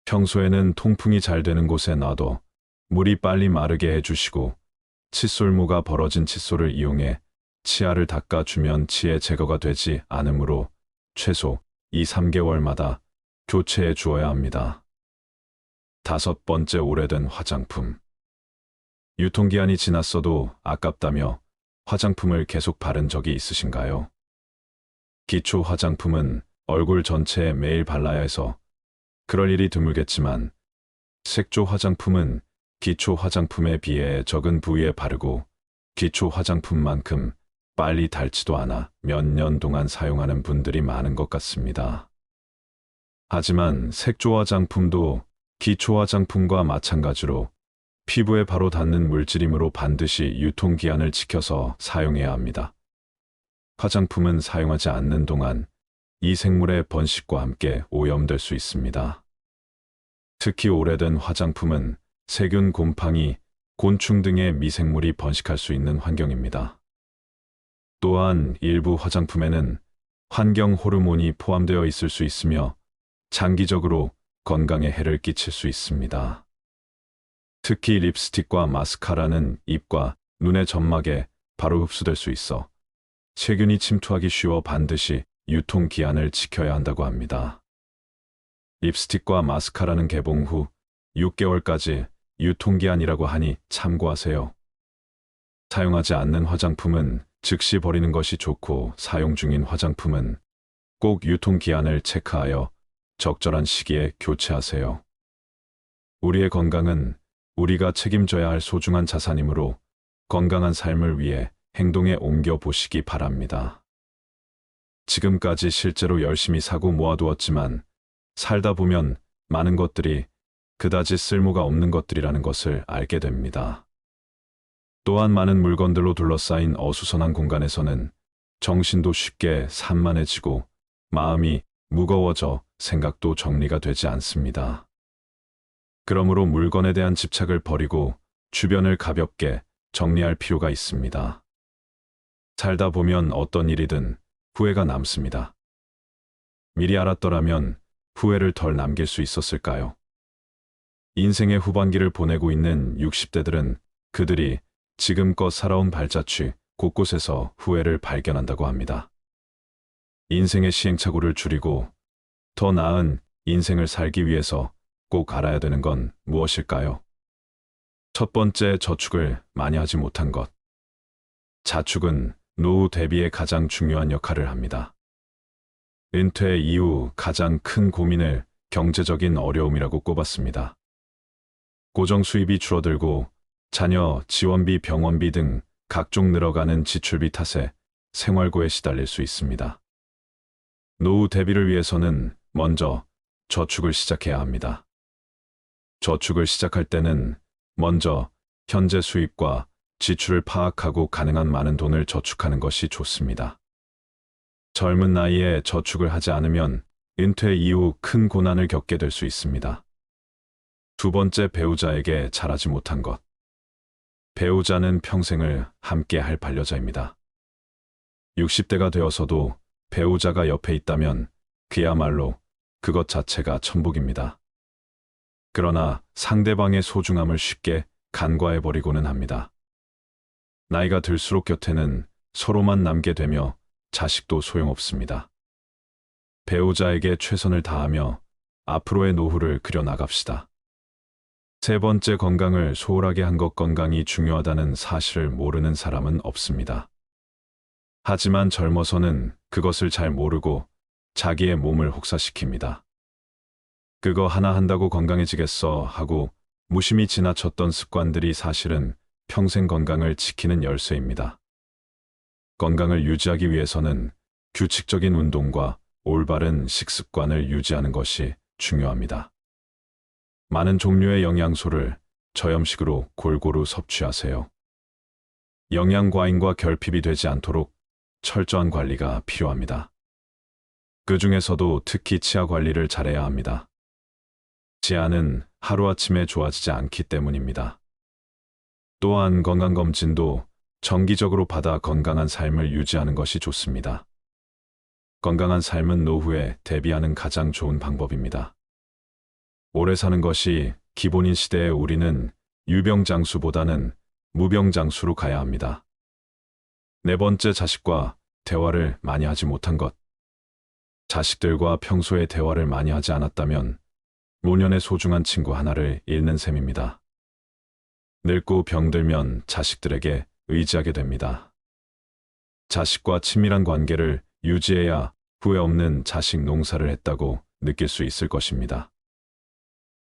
평소에는 통풍이 잘 되는 곳에 놔둬 물이 빨리 마르게 해주시고 칫솔모가 벌어진 칫솔을 이용해 치아를 닦아주면 치해 제거가 되지 않으므로 최소 2~3개월마다 교체해 주어야 합니다. 5번째, 오래된 화장품. 유통기한이 지났어도 아깝다며 화장품을 계속 바른 적이 있으신가요? 기초 화장품은 얼굴 전체에 매일 발라야 해서 그럴 일이 드물겠지만 색조 화장품은 기초 화장품에 비해 적은 부위에 바르고 기초 화장품만큼 빨리 닳지도 않아 몇 년 동안 사용하는 분들이 많은 것 같습니다. 하지만 색조 화장품도 기초 화장품과 마찬가지로 피부에 바로 닿는 물질이므로 반드시 유통기한을 지켜서 사용해야 합니다. 화장품은 사용하지 않는 동안 이 생물의 번식과 함께 오염될 수 있습니다. 특히 오래된 화장품은 세균, 곰팡이, 곤충 등의 미생물이 번식할 수 있는 환경입니다. 또한 일부 화장품에는 환경 호르몬이 포함되어 있을 수 있으며 장기적으로 건강에 해를 끼칠 수 있습니다. 특히 립스틱과 마스카라는 입과 눈의 점막에 바로 흡수될 수 있어 세균이 침투하기 쉬워 반드시 유통기한을 지켜야 한다고 합니다. 립스틱과 마스카라는 개봉 후 6개월까지 유통기한이라고 하니 참고하세요. 사용하지 않는 화장품은 즉시 버리는 것이 좋고 사용 중인 화장품은 꼭 유통기한을 체크하여 적절한 시기에 교체하세요. 우리의 건강은 우리가 책임져야 할 소중한 자산이므로 건강한 삶을 위해 행동에 옮겨 보시기 바랍니다. 지금까지 실제로 열심히 사고 모아두었지만 살다 보면 많은 것들이 그다지 쓸모가 없는 것들이라는 것을 알게 됩니다. 또한 많은 물건들로 둘러싸인 어수선한 공간에서는 정신도 쉽게 산만해지고 마음이 무거워져 생각도 정리가 되지 않습니다. 그러므로 물건에 대한 집착을 버리고 주변을 가볍게 정리할 필요가 있습니다. 살다 보면 어떤 일이든 후회가 남습니다. 미리 알았더라면 후회를 덜 남길 수 있었을까요? 인생의 후반기를 보내고 있는 60대들은 그들이 지금껏 살아온 발자취 곳곳에서 후회를 발견한다고 합니다. 인생의 시행착오를 줄이고 더 나은 인생을 살기 위해서 꼭 알아야 되는 건 무엇일까요? 첫 번째, 저축을 많이 하지 못한 것. 자축은 노후 대비에 가장 중요한 역할을 합니다. 은퇴 이후 가장 큰 고민을 경제적인 어려움이라고 꼽았습니다. 고정 수입이 줄어들고 자녀 지원비, 병원비 등 각종 늘어가는 지출비 탓에 생활고에 시달릴 수 있습니다. 노후 대비를 위해서는 먼저 저축을 시작해야 합니다. 저축을 시작할 때는 먼저 현재 수입과 지출을 파악하고 가능한 많은 돈을 저축하는 것이 좋습니다. 젊은 나이에 저축을 하지 않으면 은퇴 이후 큰 고난을 겪게 될 수 있습니다. 두 번째, 배우자에게 잘하지 못한 것. 배우자는 평생을 함께 할 반려자입니다. 60대가 되어서도 배우자가 옆에 있다면 그야말로 그것 자체가 천국입니다. 그러나 상대방의 소중함을 쉽게 간과해버리고는 합니다. 나이가 들수록 곁에는 서로만 남게 되며 자식도 소용없습니다. 배우자에게 최선을 다하며 앞으로의 노후를 그려나갑시다. 세 번째, 건강을 소홀하게 한 것. 건강이 중요하다는 사실을 모르는 사람은 없습니다. 하지만 젊어서는 그것을 잘 모르고 자기의 몸을 혹사시킵니다. 그거 하나 한다고 건강해지겠어 하고 무심히 지나쳤던 습관들이 사실은 평생 건강을 지키는 열쇠입니다. 건강을 유지하기 위해서는 규칙적인 운동과 올바른 식습관을 유지하는 것이 중요합니다. 많은 종류의 영양소를 저염식으로 골고루 섭취하세요. 영양 과잉과 결핍이 되지 않도록 철저한 관리가 필요합니다. 그 중에서도 특히 치아 관리를 잘해야 합니다. 치아는 하루아침에 좋아지지 않기 때문입니다. 또한 건강검진도 정기적으로 받아 건강한 삶을 유지하는 것이 좋습니다. 건강한 삶은 노후에 대비하는 가장 좋은 방법입니다. 오래 사는 것이 기본인 시대에 우리는 유병장수보다는 무병장수로 가야 합니다. 네 번째, 자식과 대화를 많이 하지 못한 것. 자식들과 평소에 대화를 많이 하지 않았다면 노년의 소중한 친구 하나를 잃는 셈입니다. 늙고 병들면 자식들에게 의지하게 됩니다. 자식과 친밀한 관계를 유지해야 후회 없는 자식 농사를 했다고 느낄 수 있을 것입니다.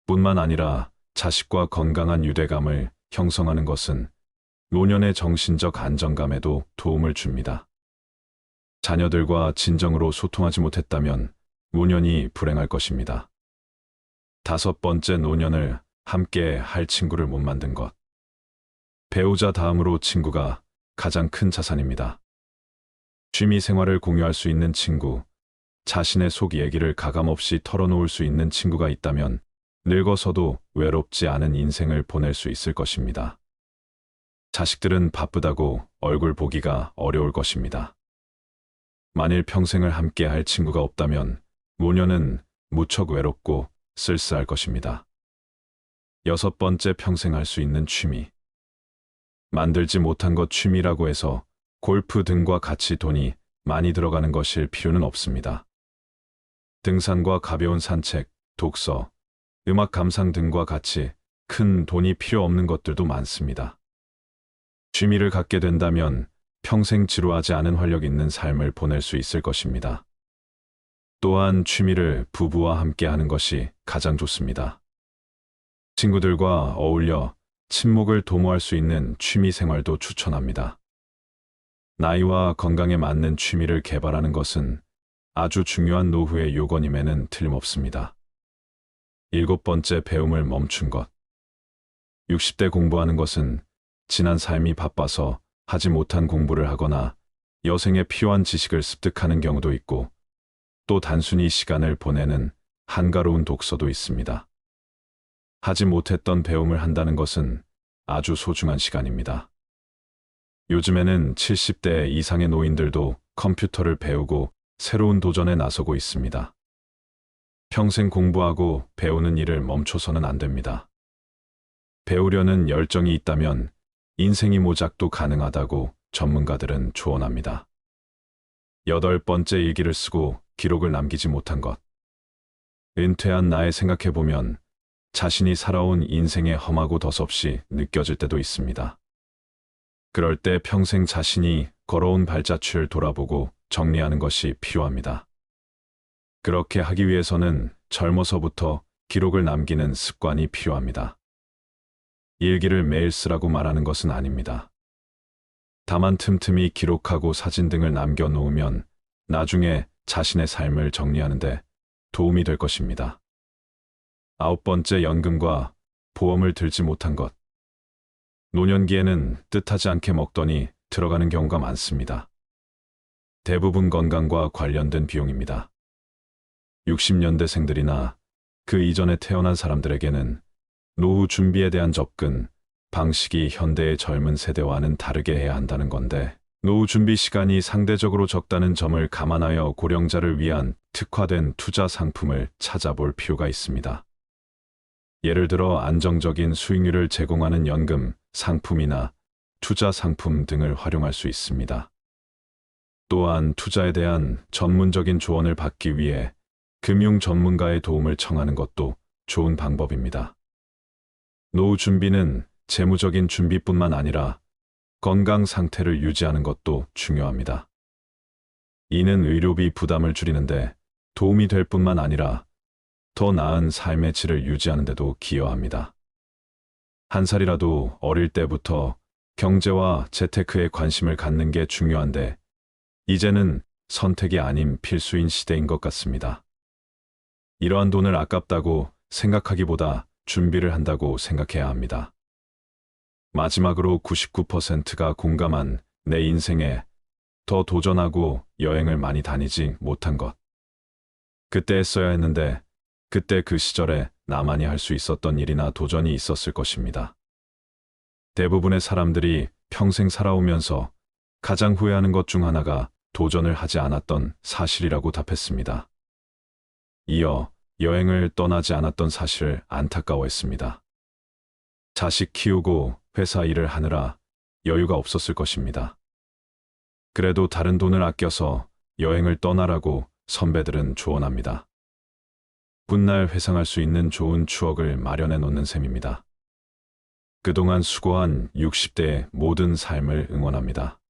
뿐만 아니라 자식과 건강한 유대감을 형성하는 것은 노년의 정신적 안정감에도 도움을 줍니다. 자녀들과 진정으로 소통하지 못했다면 노년이 불행할 것입니다. 다섯 번째, 노년을 함께 할 친구를 못 만든 것. 배우자 다음으로 친구가 가장 큰 자산입니다. 취미 생활을 공유할 수 있는 친구, 자신의 속 얘기를 가감없이 털어놓을 수 있는 친구가 있다면 늙어서도 외롭지 않은 인생을 보낼 수 있을 것입니다. 자식들은 바쁘다고 얼굴 보기가 어려울 것입니다. 만일 평생을 함께 할 친구가 없다면 노년은 무척 외롭고 쓸쓸할 것입니다. 여섯 번째, 평생 할 수 있는 취미. 만들지 못한 것 취미라고 해서 골프 등과 같이 돈이 많이 들어가는 것일 필요는 없습니다. 등산과 가벼운 산책, 독서, 음악 감상 등과 같이 큰 돈이 필요 없는 것들도 많습니다. 취미를 갖게 된다면 평생 지루하지 않은 활력 있는 삶을 보낼 수 있을 것입니다. 또한 취미를 부부와 함께 하는 것이 가장 좋습니다. 친구들과 어울려 친목을 도모할 수 있는 취미 생활도 추천합니다. 나이와 건강에 맞는 취미를 개발하는 것은 아주 중요한 노후의 요건임에는 틀림없습니다. 일곱 번째, 배움을 멈춘 것. 60대 공부하는 것은 지난 삶이 바빠서 하지 못한 공부를 하거나 여생에 필요한 지식을 습득하는 경우도 있고 또 단순히 시간을 보내는 한가로운 독서도 있습니다. 하지 못했던 배움을 한다는 것은 아주 소중한 시간입니다. 요즘에는 70대 이상의 노인들도 컴퓨터를 배우고 새로운 도전에 나서고 있습니다. 평생 공부하고 배우는 일을 멈춰서는 안 됩니다. 배우려는 열정이 있다면 인생이 모작도 가능하다고 전문가들은 조언합니다. 여덟 번째, 일기를 쓰고 기록을 남기지 못한 것. 은퇴한 나에 생각해보면 자신이 살아온 인생의 험하고 덧없이 느껴질 때도 있습니다. 그럴 때 평생 자신이 걸어온 발자취를 돌아보고 정리하는 것이 필요합니다. 그렇게 하기 위해서는 젊어서부터 기록을 남기는 습관이 필요합니다. 일기를 매일 쓰라고 말하는 것은 아닙니다. 다만 틈틈이 기록하고 사진 등을 남겨놓으면 나중에 자신의 삶을 정리하는 데 도움이 될 것입니다. 아홉 번째, 연금과 보험을 들지 못한 것. 노년기에는 뜻하지 않게 먹더니 들어가는 경우가 많습니다. 대부분 건강과 관련된 비용입니다. 60년대생들이나 그 이전에 태어난 사람들에게는 노후 준비에 대한 접근 방식이 현대의 젊은 세대와는 다르게 해야 한다는 건데 노후 준비 시간이 상대적으로 적다는 점을 감안하여 고령자를 위한 특화된 투자 상품을 찾아볼 필요가 있습니다. 예를 들어 안정적인 수익률을 제공하는 연금, 상품이나 투자 상품 등을 활용할 수 있습니다. 또한 투자에 대한 전문적인 조언을 받기 위해 금융 전문가의 도움을 청하는 것도 좋은 방법입니다. 노후 준비는 재무적인 준비뿐만 아니라 건강 상태를 유지하는 것도 중요합니다. 이는 의료비 부담을 줄이는데 도움이 될 뿐만 아니라 더 나은 삶의 질을 유지하는 데도 기여합니다. 한 살이라도 어릴 때부터 경제와 재테크에 관심을 갖는 게 중요한데 이제는 선택이 아닌 필수인 시대인 것 같습니다. 이러한 돈을 아깝다고 생각하기보다 준비를 한다고 생각해야 합니다. 마지막으로 99%가 공감한 내 인생에 더 도전하고 여행을 많이 다니지 못한 것. 그때 했어야 했는데 그때 그 시절에 나만이 할 수 있었던 일이나 도전이 있었을 것입니다. 대부분의 사람들이 평생 살아오면서 가장 후회하는 것 중 하나가 도전을 하지 않았던 사실이라고 답했습니다. 이어 여행을 떠나지 않았던 사실을 안타까워했습니다. 자식 키우고 회사 일을 하느라 여유가 없었을 것입니다. 그래도 다른 돈을 아껴서 여행을 떠나라고 선배들은 조언합니다. 훗날 회상할 수 있는 좋은 추억을 마련해 놓는 셈입니다. 그동안 수고한 60대의 모든 삶을 응원합니다.